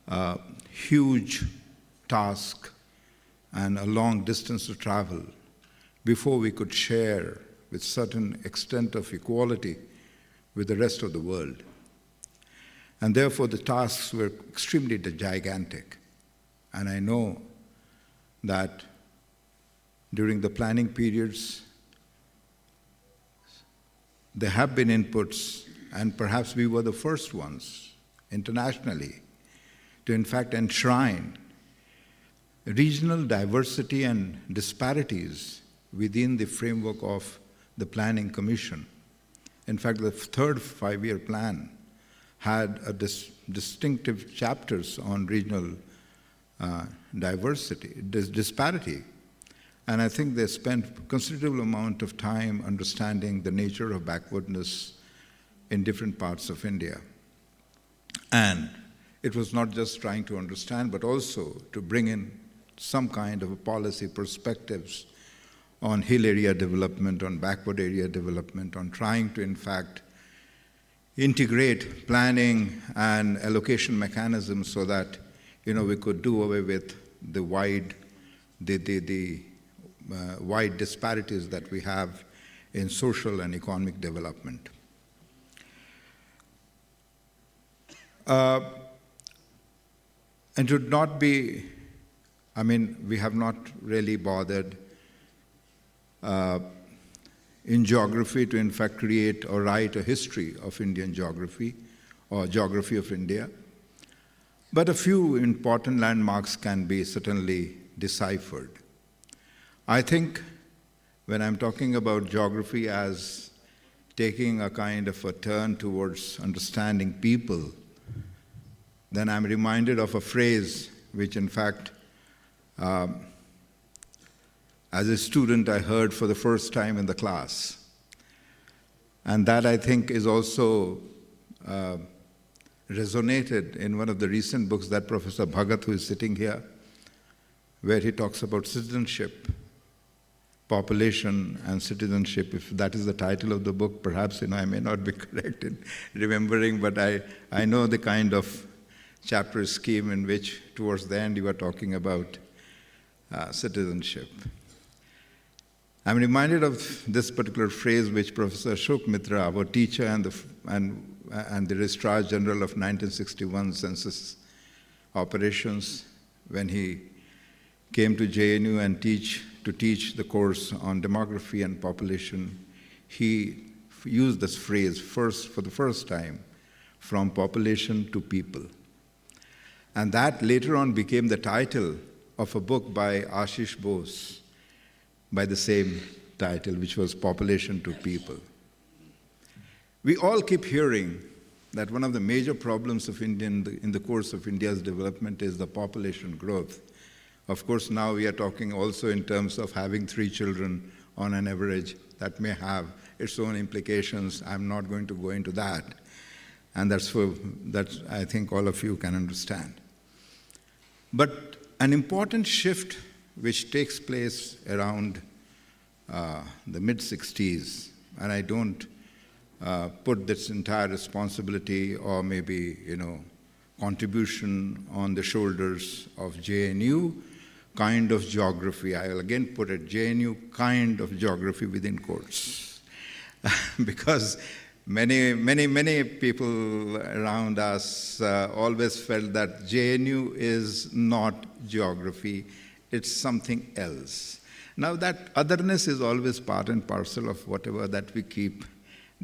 a huge task and a long distance to travel before we could share with certain extent of equality with the rest of the world. And therefore the tasks were extremely gigantic. And I know that during the planning periods, there have been inputs, and perhaps we were the first ones internationally to in fact enshrine regional diversity and disparities within the framework of the Planning Commission. In fact, the third five-year plan had a distinctive chapters on regional disparity. And I think they spent considerable amount of time understanding the nature of backwardness in different parts of India. And it was not just trying to understand, but also to bring in some kind of a policy perspectives on hill area development, on backward area development, on trying to, in fact, integrate planning and allocation mechanisms so that, we could do away with the wide disparities that we have in social and economic development. And it would not be, we have not really bothered in geography to in fact create or write a history of Indian geography or geography of India. But a few important landmarks can be certainly deciphered. I think when I'm talking about geography as taking a kind of a turn towards understanding people, then I'm reminded of a phrase which in fact, as a student, I heard for the first time in the class. And that, I think, is also resonated in one of the recent books that Professor Bhagat, who is sitting here, where he talks about citizenship, population and citizenship. If that is the title of the book, perhaps I may not be correct in remembering, but I know the kind of chapter scheme in which, towards the end, you are talking about citizenship. I'm reminded of this particular phrase which Professor Ashok Mitra, our teacher and the Registrar General of 1961 census operations, when he came to JNU and to teach the course on demography and population, he used this phrase for the first time, from population to people. And that later on became the title of a book by Ashish Bose by the same title, which was Population to People. We all keep hearing that one of the major problems of India in the course of India's development is the population growth. Of course, now we are talking also in terms of having 3 children on an average. That may have its own implications. I'm not going to go into that. And that I think all of you can understand. But an important shift which takes place around the mid-60s, and I don't put this entire responsibility or maybe, contribution on the shoulders of JNU kind of geography. I will again put it, JNU kind of geography within quotes. Because many people around us always felt that JNU is not geography, it's something else. Now that otherness is always part and parcel of whatever that we keep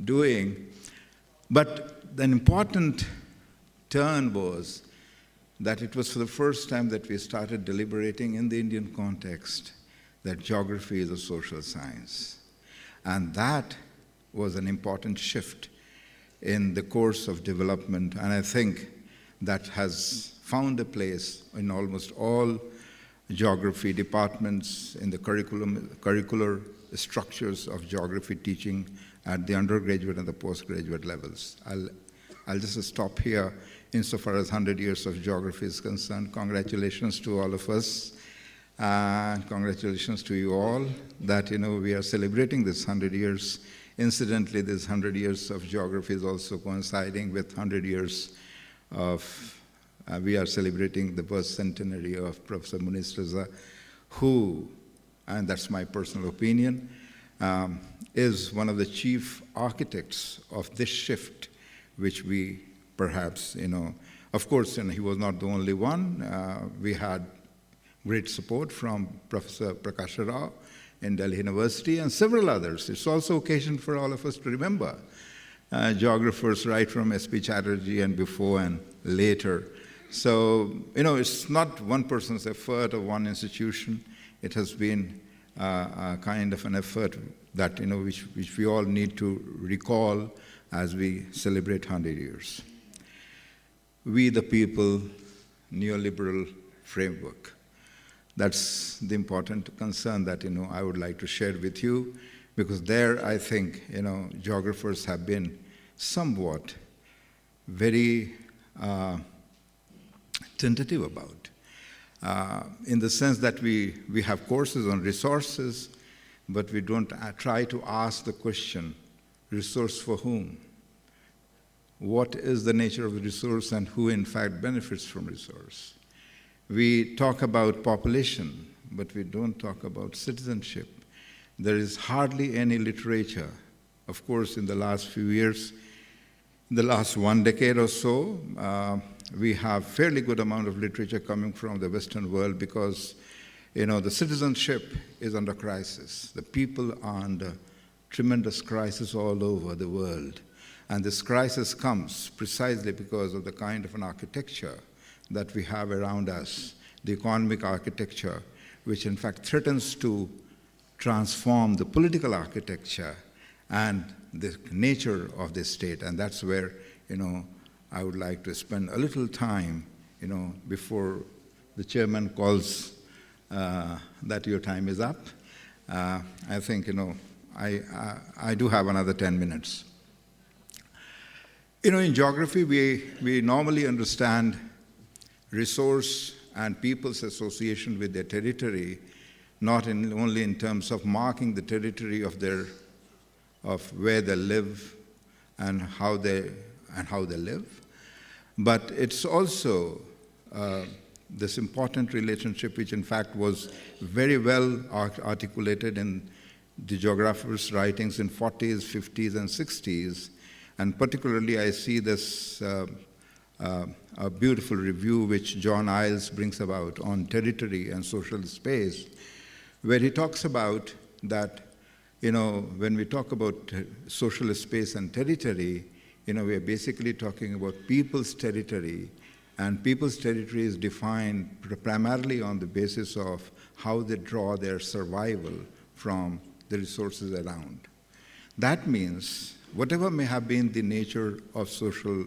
doing. But the important turn was that it was for the first time that we started deliberating in the Indian context that geography is a social science. And that was an important shift in the course of development, and I think that has found a place in almost all geography departments, in the curricular structures of geography teaching at the undergraduate and the postgraduate levels. I'll just stop here insofar as 100 years of geography is concerned. Congratulations to all of us. Congratulations to you all that, we are celebrating this 100 years. Incidentally, this 100 years of geography is also coinciding with 100 years of, we are celebrating the birth centenary of Professor Munis Raza, who, and that's my personal opinion, is one of the chief architects of this shift, which we perhaps, of course, he was not the only one. We had great support from Professor Prakash Rao in Delhi University and several others. It's also occasion for all of us to remember geographers right from S.P. Chatterjee and before and later. So, it's not one person's effort or one institution. It has been a kind of an effort that, which we all need to recall as we celebrate 100 years. We the people, neoliberal framework. That's the important concern that, I would like to share with you, because there I think, geographers have been somewhat very tentative about, in the sense that we have courses on resources, but we don't try to ask the question, resource for whom? What is the nature of the resource and who in fact benefits from resource? We talk about population, but we don't talk about citizenship. There is hardly any literature. Of course, in the last few years, in the last 1 decade or so, we have fairly good amount of literature coming from the Western world because, the citizenship is under crisis. The people are under tremendous crisis all over the world. And this crisis comes precisely because of the kind of an architecture that we have around us, the economic architecture, which in fact threatens to transform the political architecture and the nature of the state. And that's where, I would like to spend a little time, before the chairman calls that your time is up, I think, I do have another 10 minutes. In geography, we normally understand resource and people's association with their territory, not only in terms of marking the territory of where they live and how they live, but it's also this important relationship, which in fact was very well articulated in the geographers' writings in 40s, 50s, and 60s. And particularly, I see this a beautiful review which John Iles brings about on territory and social space, where he talks about that, when we talk about social space and territory, we are basically talking about people's territory, and people's territory is defined primarily on the basis of how they draw their survival from the resources around. That means whatever may have been the nature of social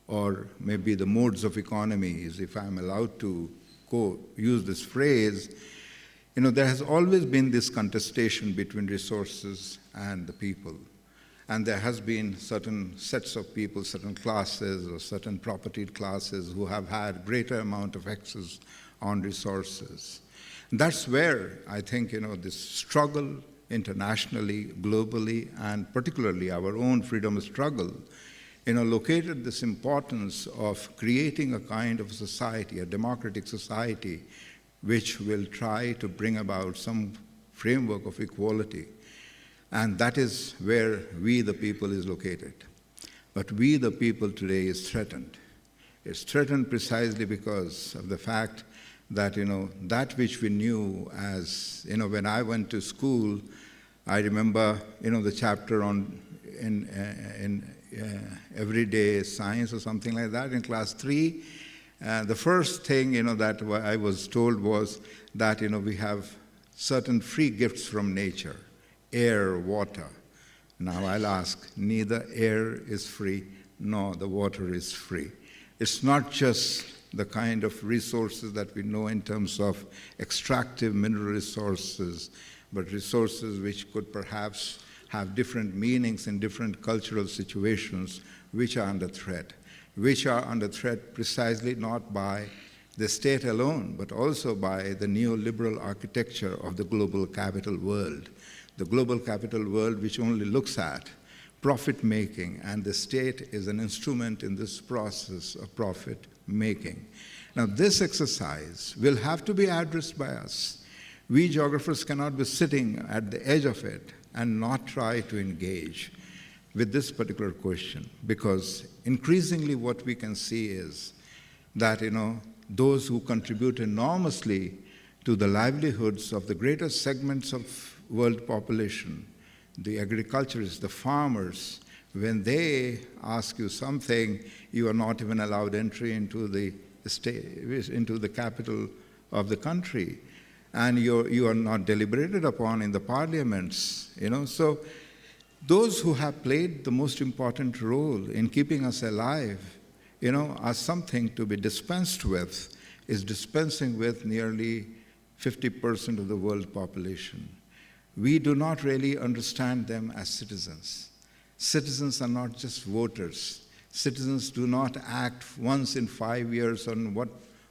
or maybe the modes of economies, if I'm allowed to use this phrase, there has always been this contestation between resources and the people. And there has been certain sets of people, certain classes or certain propertied classes who have had greater amount of access on resources. That's where I think, this struggle internationally, globally, and particularly our own freedom struggle, located this importance of creating a kind of society, a democratic society, which will try to bring about some framework of equality. And that is where we the people is located. But we the people today is threatened. It's threatened precisely because of the fact that, that which we knew as, when I went to school, I remember, the chapter on in everyday science or something like that in class 3. The first thing, that I was told was that, we have certain free gifts from nature. Air, water. Now I'll ask, neither air is free nor the water is free. It's not just the kind of resources that we know in terms of extractive mineral resources, but resources which could perhaps have different meanings in different cultural situations, which are under threat. Which are under threat precisely not by the state alone, but also by the neoliberal architecture of the global capital world. The global capital world which only looks at profit-making, and the state is an instrument in this process of profit-making. Now, this exercise will have to be addressed by us. We geographers cannot be sitting at the edge of it and not try to engage with this particular question, because increasingly what we can see is that, those who contribute enormously to the livelihoods of the greatest segments of world population, the agriculturists, the farmers, when they ask you something, you are not even allowed entry into the state, into the capital of the country, and you are not deliberated upon in the parliaments. So those who have played the most important role in keeping us alive, are something to be dispensed with, is dispensing with nearly 50% of the world population. We do not really understand them as citizens. Citizens are not just voters. Citizens do not act once in 5 years on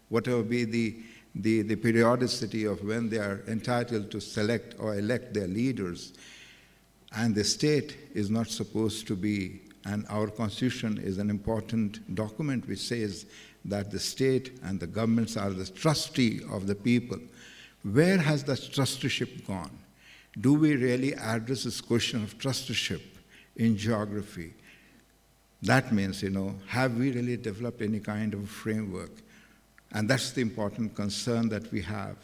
whatever be the periodicity of when they are entitled to select or elect their leaders. And the state is not supposed to be, and our Constitution is an important document which says that the state and the governments are the trustee of the people. Where has that trusteeship gone? Do we really address this question of trusteeship in geography? That means, have we really developed any kind of framework? And that's the important concern that we have,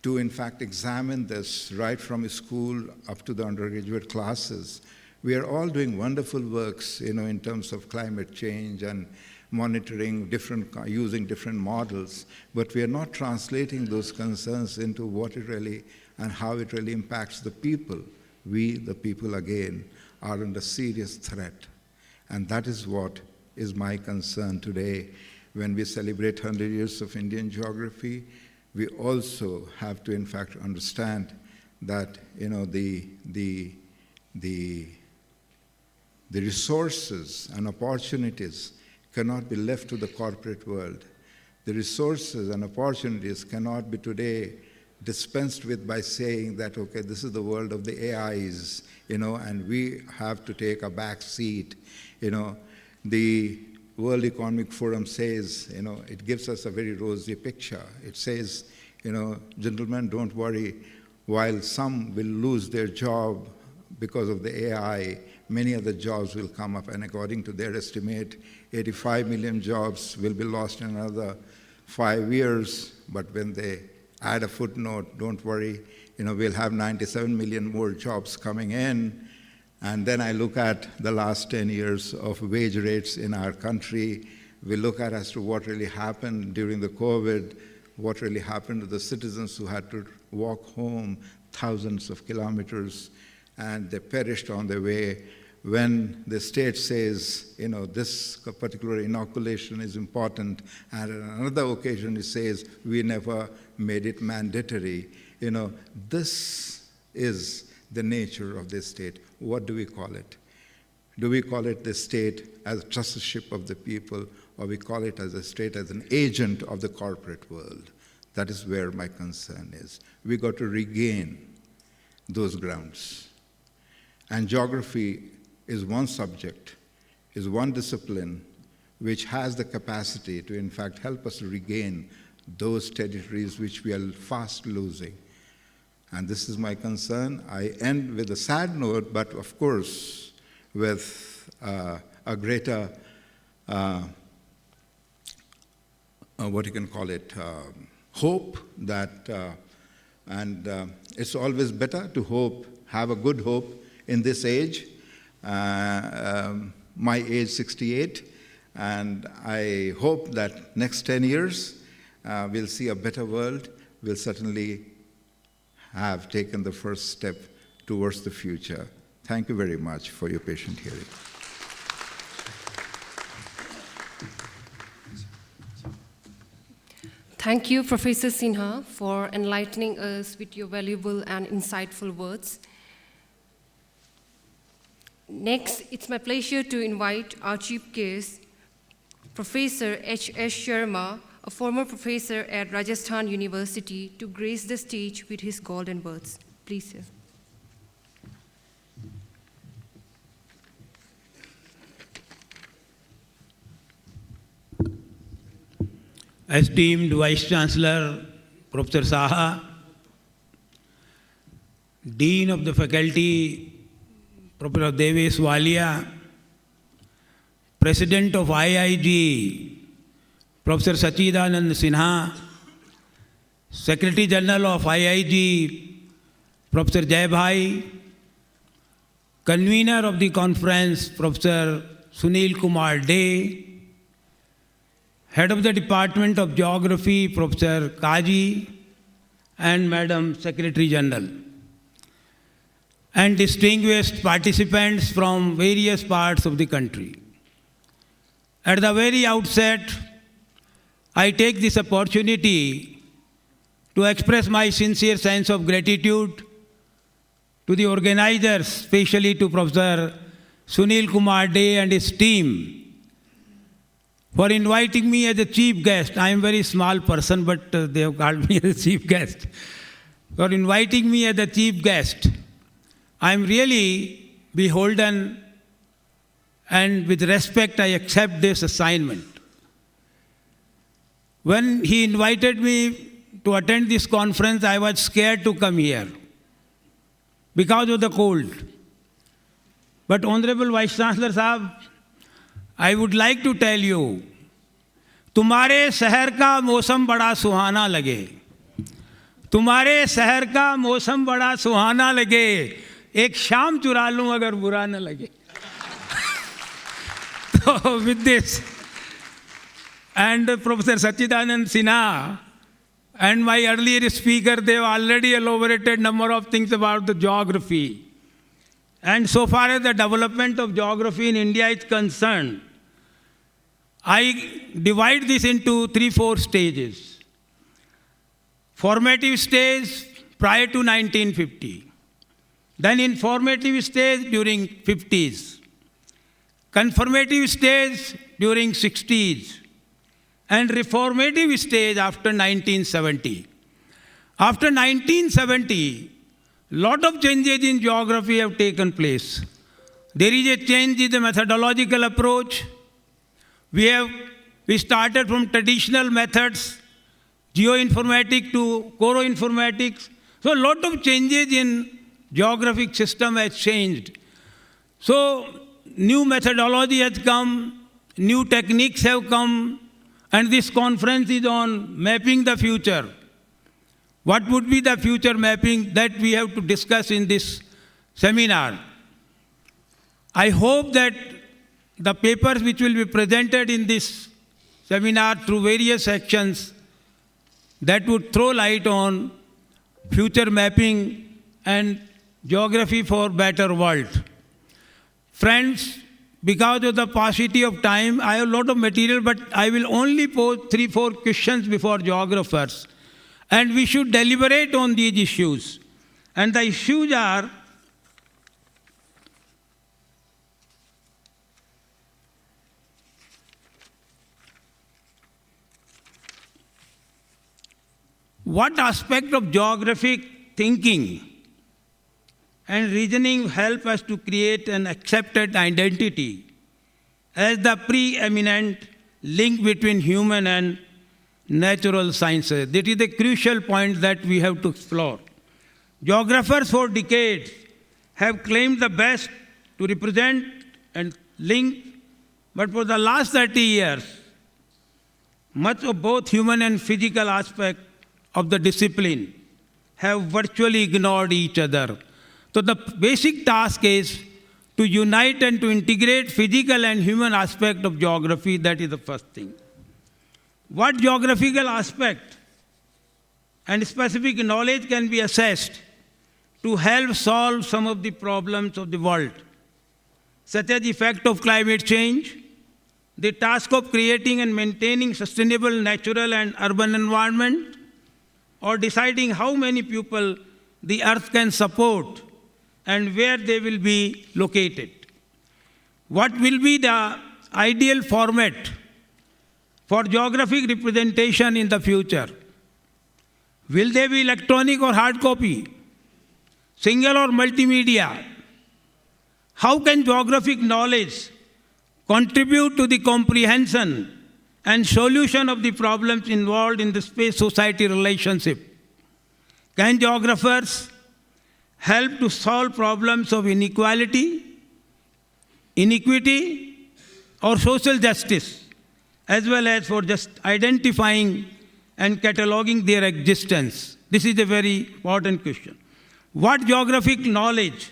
to in fact examine this right from school up to the undergraduate classes. We are all doing wonderful works, in terms of climate change and monitoring using different models, but we are not translating those concerns into what it really and how it really impacts the people. We, the people, again, are under serious threat. And that is what is my concern today when we celebrate 100 years of Indian geography, we also have to, in fact, understand that the resources and opportunities cannot be left to the corporate world. The resources and opportunities cannot be today dispensed with by saying that, okay, this is the world of the AIs, and we have to take a back seat. The World Economic Forum says, it gives us a very rosy picture. It says, gentlemen, don't worry, while some will lose their job because of the AI, many other jobs will come up, and according to their estimate, 85 million jobs will be lost in another 5 years, but when they add a footnote, don't worry, we'll have 97 million more jobs coming in. And then I look at the last 10 years of wage rates in our country. We look at as to what really happened during the COVID, what really happened to the citizens who had to walk home thousands of kilometers, and they perished on their way. When the state says, this particular inoculation is important, and on another occasion it says, we never made it mandatory. This is the nature of this state. What do we call it? Do we call it the state as a trusteeship of the people, or we call it as a state as an agent of the corporate world? That is where my concern is. We got to regain those grounds. And geography is one subject, is one discipline which has the capacity to, in fact, help us regain those territories which we are fast losing. And this is my concern. I end with a sad note, but of course, with a greater, what you can call it, hope that, and it's always better to hope, have a good hope in this age. My age 68, and I hope that next 10 years we'll see a better world. We'll certainly have taken the first step towards the future. Thank you very much for your patient hearing. Thank you, Professor Sinha, for enlightening us with your valuable and insightful words. Next, it's my pleasure to invite our chief guest, Professor H.S. Sharma, a former professor at Rajasthan University, to grace the stage with his golden words. Please, sir. Esteemed Vice Chancellor, Professor Saha, Dean of the Faculty, Professor Devesh Walia, President of IIG, Professor Sachidanand Sinha, Secretary General of IIG, Professor Jai Bhai, Convener of the conference, Professor Sunil Kumar Dey, Head of the Department of Geography, Professor Kaji, and Madam Secretary General, and distinguished participants from various parts of the country. At the very outset, I take this opportunity to express my sincere sense of gratitude to the organizers, especially to Professor Sunil Kumar Dey and his team, for inviting me as a chief guest. I am a very small person, but they have called me as a chief guest. For inviting me as a chief guest, I am really beholden, and with respect I accept this assignment. When he invited me to attend this conference, I was scared to come here because of the cold. But Honorable Vice Chancellor Sahab, I would like to tell you, तुम्हारे शहर का मौसम बड़ा सुहाना लगे, तुम्हारे शहर का मौसम बड़ा सुहाना लगे, एक शाम चुरा लूं अगर बुरा न लगे. So with this, and Professor Sachidanand Sinha and my earlier speaker, they have already elaborated number of things about the geography. And so far as the development of geography in India is concerned, I divide this into 3-4 stages. Formative stage prior to 1950. Then informative stage during 50s. Confirmative stage during 60s. And reformative stage after 1970. After 1970, lot of changes in geography have taken place. There is a change in the methodological approach. We started from traditional methods, geoinformatics to choroinformatics. So a lot of changes in geographic system has changed. So new methodology has come, new techniques have come, and this conference is on mapping the future. What would be the future mapping that we have to discuss in this seminar? I hope that the papers which will be presented in this seminar through various sections that would throw light on future mapping and geography for better world. Friends, because of the paucity of time, I have a lot of material, but I will only pose 3-4 questions before geographers. And we should deliberate on these issues. And the issues are, what aspect of geographic thinking and reasoning help us to create an accepted identity as the preeminent link between human and natural sciences? That is a crucial point that we have to explore. Geographers for decades have claimed the best to represent and link, but for the last 30 years, much of both human and physical aspects of the discipline have virtually ignored each other. So the basic task is to unite and to integrate physical and human aspect of geography. That is the first thing. What geographical aspect and specific knowledge can be assessed to help solve some of the problems of the world, such as the effect of climate change, the task of creating and maintaining sustainable natural and urban environment, or deciding how many people the earth can support and where they will be located. What will be the ideal format for geographic representation in the future? Will they be electronic or hard copy? Single or multimedia? How can geographic knowledge contribute to the comprehension and solution of the problems involved in the space-society relationship? Can geographers help to solve problems of inequality, inequity, or social justice, as well as for just identifying and cataloging their existence? This is a very important question. What geographic knowledge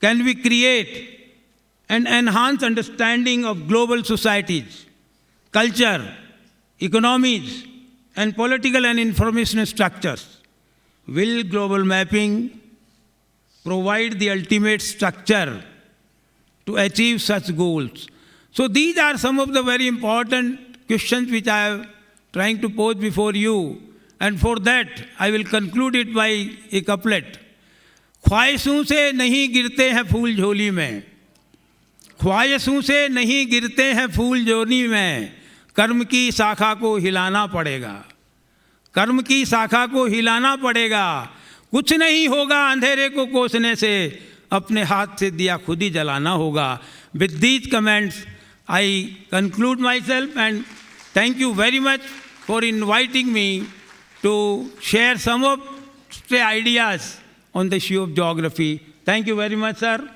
can we create and enhance understanding of global societies, culture, economies, and political and information structures? Will global mapping provide the ultimate structure to achieve such goals? So these are some of the very important questions which I am trying to pose before you. And for that, I will conclude it by a couplet. ख्वाहिशों से नहीं गिरते हैं फूल झोली में, ख्वाहिशों से नहीं गिरते हैं फूल झोली में, कर्म की शाखा को हिलाना पड़ेगा, कर्म की शाखा को हिलाना पड़ेगा, कुछ नहीं होगा अंधेरे को कोसने से, अपने हाथ से दिया खुद ही जलाना होगा. With these comments, I conclude myself and thank you very much for inviting me to share some of the ideas on the issue of geography. Thank you very much, sir.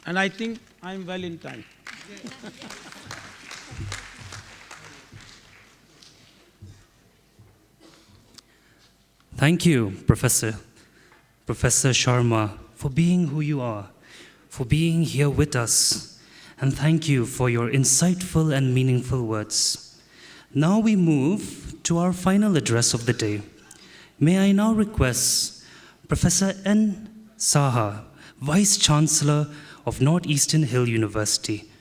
And I think I'm well in time. Thank you, Professor Sharma, for being who you are, for being here with us, and thank you for your insightful and meaningful words. Now we move to our final address of the day. May I now request Professor N. Saha, Vice Chancellor of Northeastern Hill University.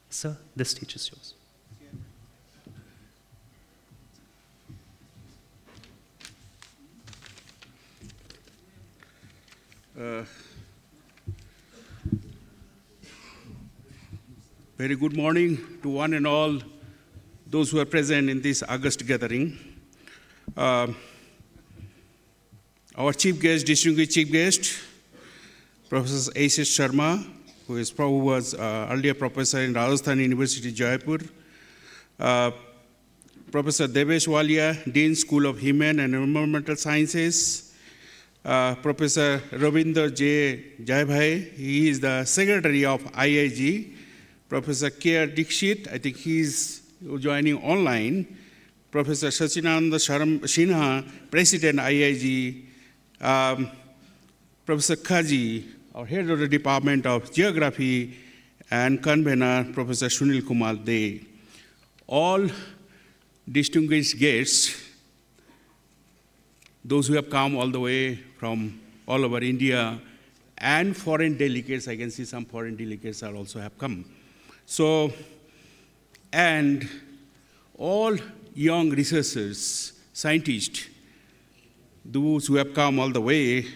Sir, This stage is yours. Very good morning to one and all those who are present in this August gathering. Our distinguished chief guest, Professor A.S. Sharma, who was earlier professor in Rajasthan University, Jaipur. Professor Devesh Walia, Dean, School of Human and Environmental Sciences. Professor Ravindra J. Jaibhai, he is the secretary of IIG. Professor K.R. Dixit, I think he's joining online. Professor Sachinanda Sinha, President IIG. Professor Kaji, our head of the Department of Geography, and convener, Professor Sunil Kumar De. All distinguished guests, those who have come all the way from all over India, and foreign delegates, I can see some foreign delegates are also have come. So, and all young researchers, scientists, those who have come all the way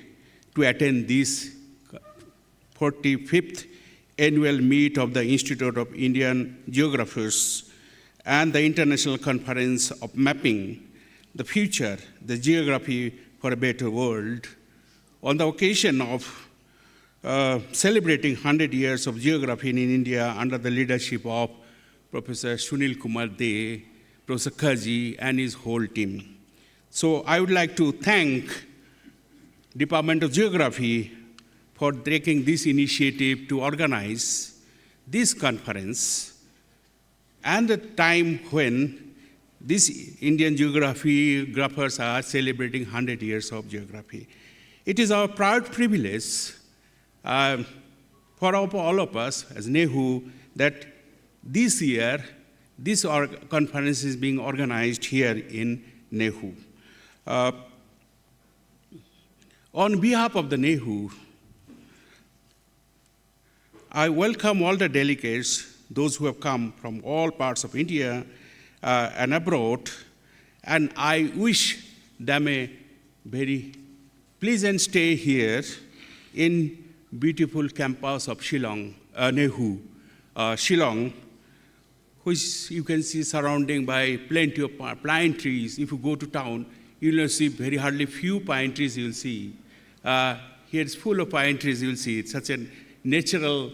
to attend this 45th annual meet of the Institute of Indian Geographers and the International Conference of Mapping the Future, the Geography for a Better World, on the occasion of celebrating 100 years of geography in India under the leadership of Professor Sunil Kumar De, Professor Kaji, and his whole team. So I would like to thank Department of Geography for taking this initiative to organize this conference and the time when these Indian geographers are celebrating 100 years of geography. It is our proud privilege for all of us as NEHU that this year, this conference is being organized here in NEHU. On behalf of the NEHU, I welcome all the delegates, those who have come from all parts of India and abroad, and I wish them a very pleasant stay here in beautiful campus of Shillong, NEHU, Shillong, which you can see surrounding by plenty of pine trees. If you go to town, you will see very hardly few pine trees you will see. Here it's full of pine trees you will see. It's such a natural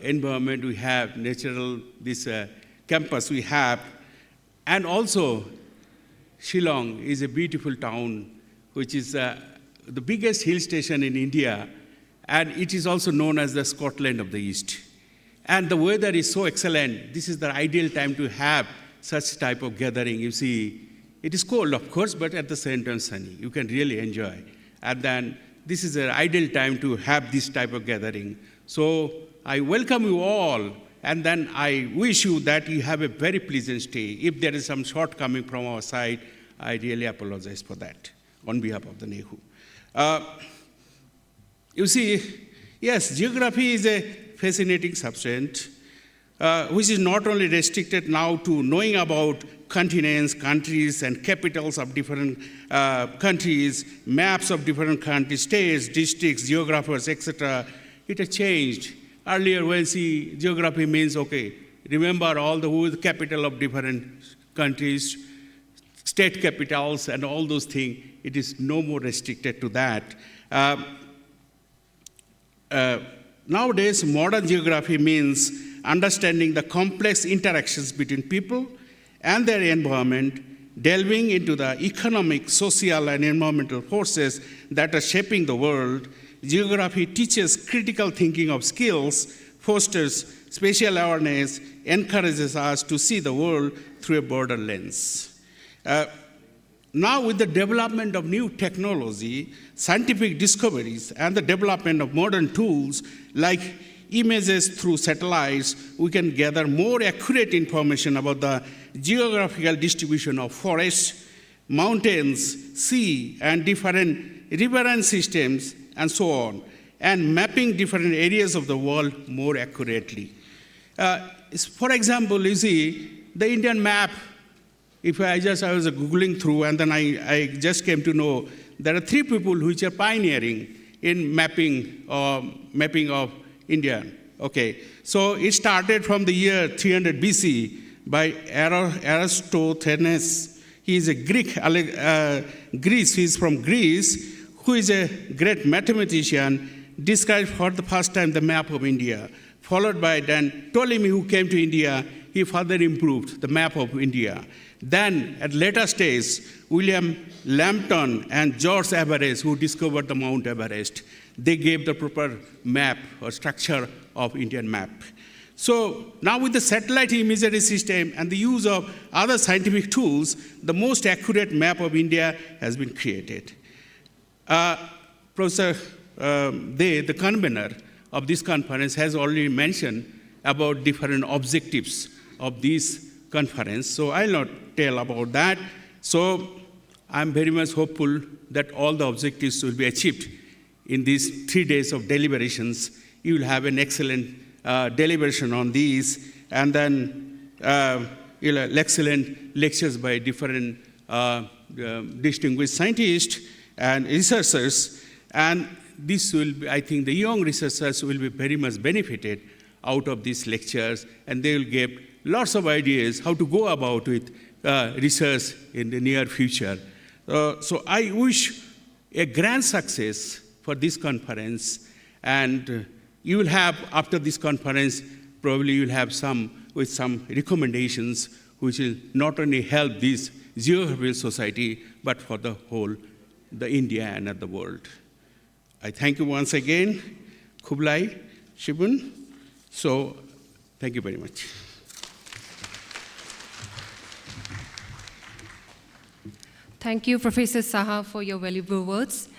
environment we have, natural this campus we have. And also, Shillong is a beautiful town, which is the biggest hill station in India, and it is also known as the Scotland of the East. And the weather is so excellent. This is the ideal time to have such type of gathering. You see, it is cold, of course, but at the same time sunny. You can really enjoy. And then this is an ideal time to have this type of gathering. So I welcome you all, and then I wish you that you have a very pleasant stay. If there is some shortcoming from our side, I really apologize for that on behalf of the NEHU. You see, yes, geography is a fascinating subject, which is not only restricted now to knowing about continents, countries, and capitals of different countries, maps of different countries, states, districts, geographers, etc. It has changed. Earlier, when geography means, okay, remember all the capital of different countries, state capitals, and all those things. It is no more restricted to that. Nowadays, modern geography means understanding the complex interactions between people and their environment, delving into the economic, social, and environmental forces that are shaping the world. Geography teaches critical thinking of skills, fosters spatial awareness, encourages us to see the world through a broader lens. Now, with the development of new technology, scientific discoveries, and the development of modern tools like images through satellites, we can gather more accurate information about the geographical distribution of forests, mountains, sea, and different riverine systems, and so on, and mapping different areas of the world more accurately. For example, you see, the Indian map, if I was Googling through, and then I just came to know there are 3 people which are pioneering in mapping of India. Okay, so it started from the year 300 BC by Eratosthenes. He is a Greek, Greece. He is from Greece, who is a great mathematician, described for the first time the map of India, followed by then Ptolemy, who came to India. He further improved the map of India. Then, at later stage, William Lambton and George Everest, who discovered the Mount Everest, they gave the proper map or structure of Indian map. So now with the satellite imagery system and the use of other scientific tools, the most accurate map of India has been created. Professor Dey, the convener of this conference, has already mentioned about different objectives of this conference, so I'll not tell about that. So I'm very much hopeful that all the objectives will be achieved in these 3 days of deliberations. You will have an excellent deliberation on these, and then excellent lectures by different distinguished scientists and researchers, and this will be, I think the young researchers will be very much benefited out of these lectures, and they will get lots of ideas how to go about with research in the near future. So I wish a grand success for this conference, and you will have, after this conference, probably you will have some recommendations which will not only help this Geographical Society, but for the whole, the India and the world. I thank you once again, Kublai, Shibun. So, thank you very much. Thank you, Professor Saha, for your valuable words.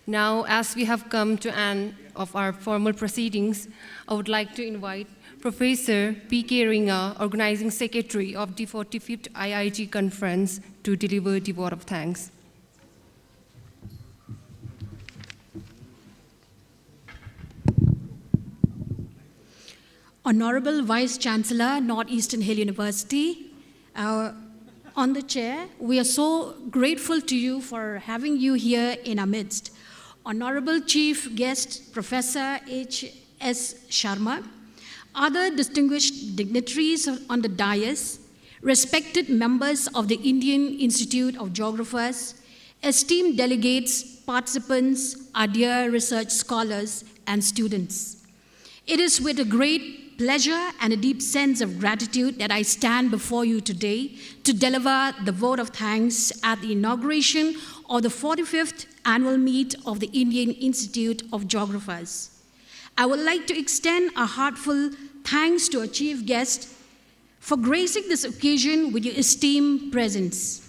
Now, as we have come to end of our formal proceedings, I would like to invite Professor P.K. Ringa, Organizing Secretary of the 45th IIG Conference, to deliver the vote of thanks. Honorable Vice Chancellor, Northeastern Hill University, on the chair, we are so grateful to you for having you here in our midst. Honorable Chief Guest, Professor H.S. Sharma, other distinguished dignitaries on the dais, respected members of the Indian Institute of Geographers, esteemed delegates, participants, our dear research scholars, and students. It is with a great pleasure and a deep sense of gratitude that I stand before you today to deliver the vote of thanks at the inauguration of the 45th annual meet of the Indian Institute of Geographers. I would like to extend a heartfelt thanks to our chief guest for gracing this occasion with your esteemed presence.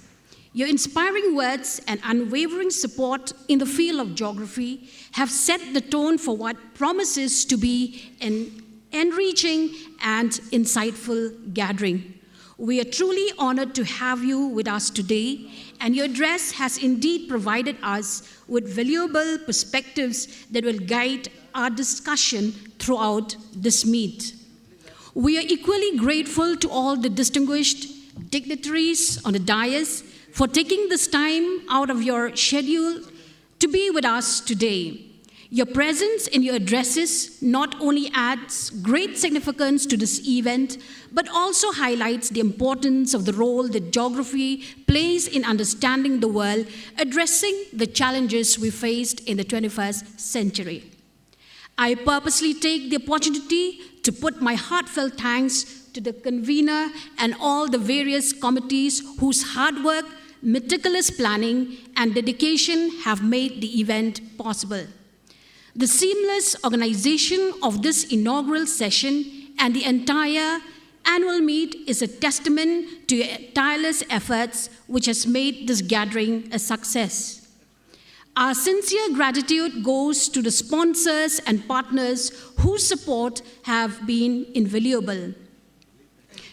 Your inspiring words and unwavering support in the field of geography have set the tone for what promises to be an enriching and insightful gathering. We are truly honored to have you with us today, and your address has indeed provided us with valuable perspectives that will guide our discussion throughout this meet. We are equally grateful to all the distinguished dignitaries on the dais for taking this time out of your schedule to be with us today. Your presence in your addresses not only adds great significance to this event, but also highlights the importance of the role that geography plays in understanding the world, addressing the challenges we faced in the 21st century. I purposely take the opportunity to put my heartfelt thanks to the convener and all the various committees whose hard work, meticulous planning, and dedication have made the event possible. The seamless organization of this inaugural session and the entire annual meet is a testament to your tireless efforts which has made this gathering a success. Our sincere gratitude goes to the sponsors and partners whose support have been invaluable.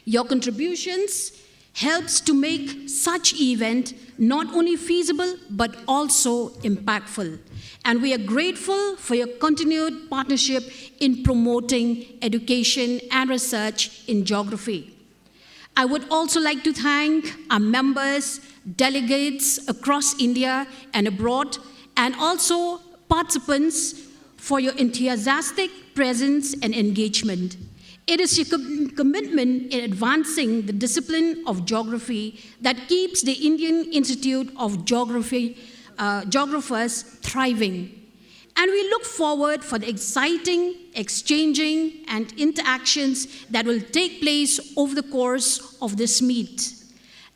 Your contributions helps to make such event not only feasible but also impactful. and we are grateful for your continued partnership in promoting education and research in geography. I would also like to thank our members, delegates across India and abroad, and also participants for your enthusiastic presence and engagement. It is your commitment in advancing the discipline of geography that keeps the Indian Institute of Geographers thriving. And we look forward for the exciting exchanging and interactions that will take place over the course of this meet.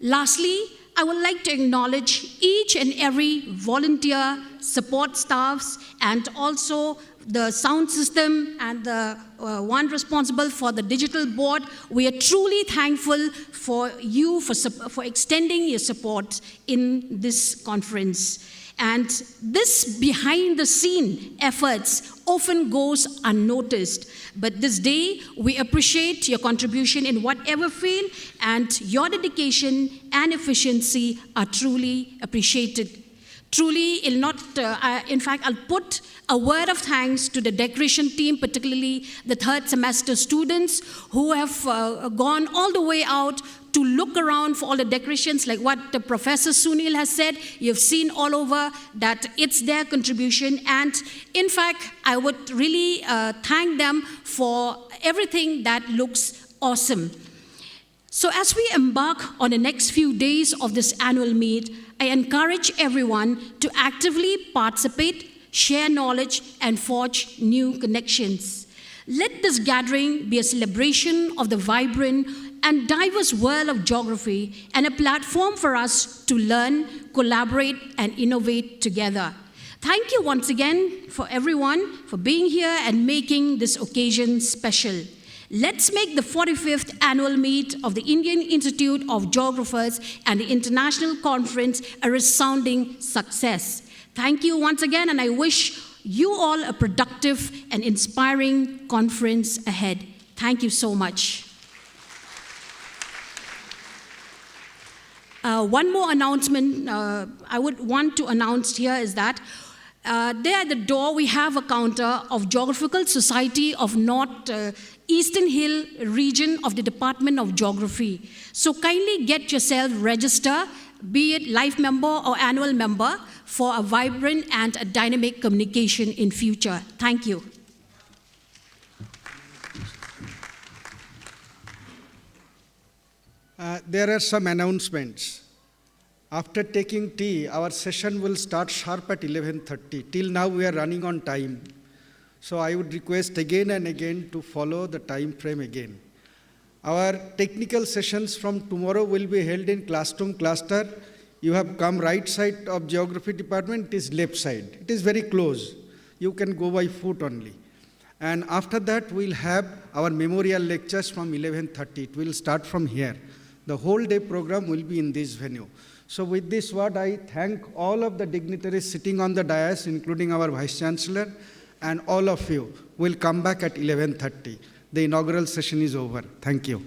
Lastly, I would like to acknowledge each and every volunteer, support staffs, and also the sound system and the one responsible for the digital board. We are truly thankful for you for extending your support in this conference. And this behind-the-scene efforts often goes unnoticed. But this day, we appreciate your contribution in whatever field, and your dedication and efficiency are truly appreciated. Truly, in fact, I'll put a word of thanks to the decoration team, particularly the third semester students who have gone all the way out to look around for all the decorations, like what Professor Sunil has said. You've seen all over that it's their contribution. And in fact, I would really thank them for everything that looks awesome. So as we embark on the next few days of this annual meet, I encourage everyone to actively participate, share knowledge, and forge new connections. Let this gathering be a celebration of the vibrant and diverse world of geography and a platform for us to learn, collaborate, and innovate together. Thank you once again for everyone for being here and making this occasion special. Let's make the 45th annual meet of the Indian Institute of Geographers and the International Conference a resounding success. Thank you once again, and I wish you all a productive and inspiring conference ahead. Thank you so much. One more announcement I would want to announce here is that there at the door we have a counter of Geographical Society of North Eastern Hill region of the Department of Geography. So kindly get yourself registered, be it life member or annual member, for a vibrant and a dynamic communication in future. Thank you. There are some announcements. After taking tea, our session will start sharp at 11:30. Till now, we are running on time. So I would request again and again to follow the time frame again. Our technical sessions from tomorrow will be held in classroom cluster. You have come right side of geography department, it is left side. It is very close. You can go by foot only. And after that, we'll have our memorial lectures from 11:30. It will start from here. The whole day program will be in this venue. So with this word, I thank all of the dignitaries sitting on the dais, including our Vice Chancellor, and all of you. We'll come back at 11:30. The inaugural session is over. Thank you.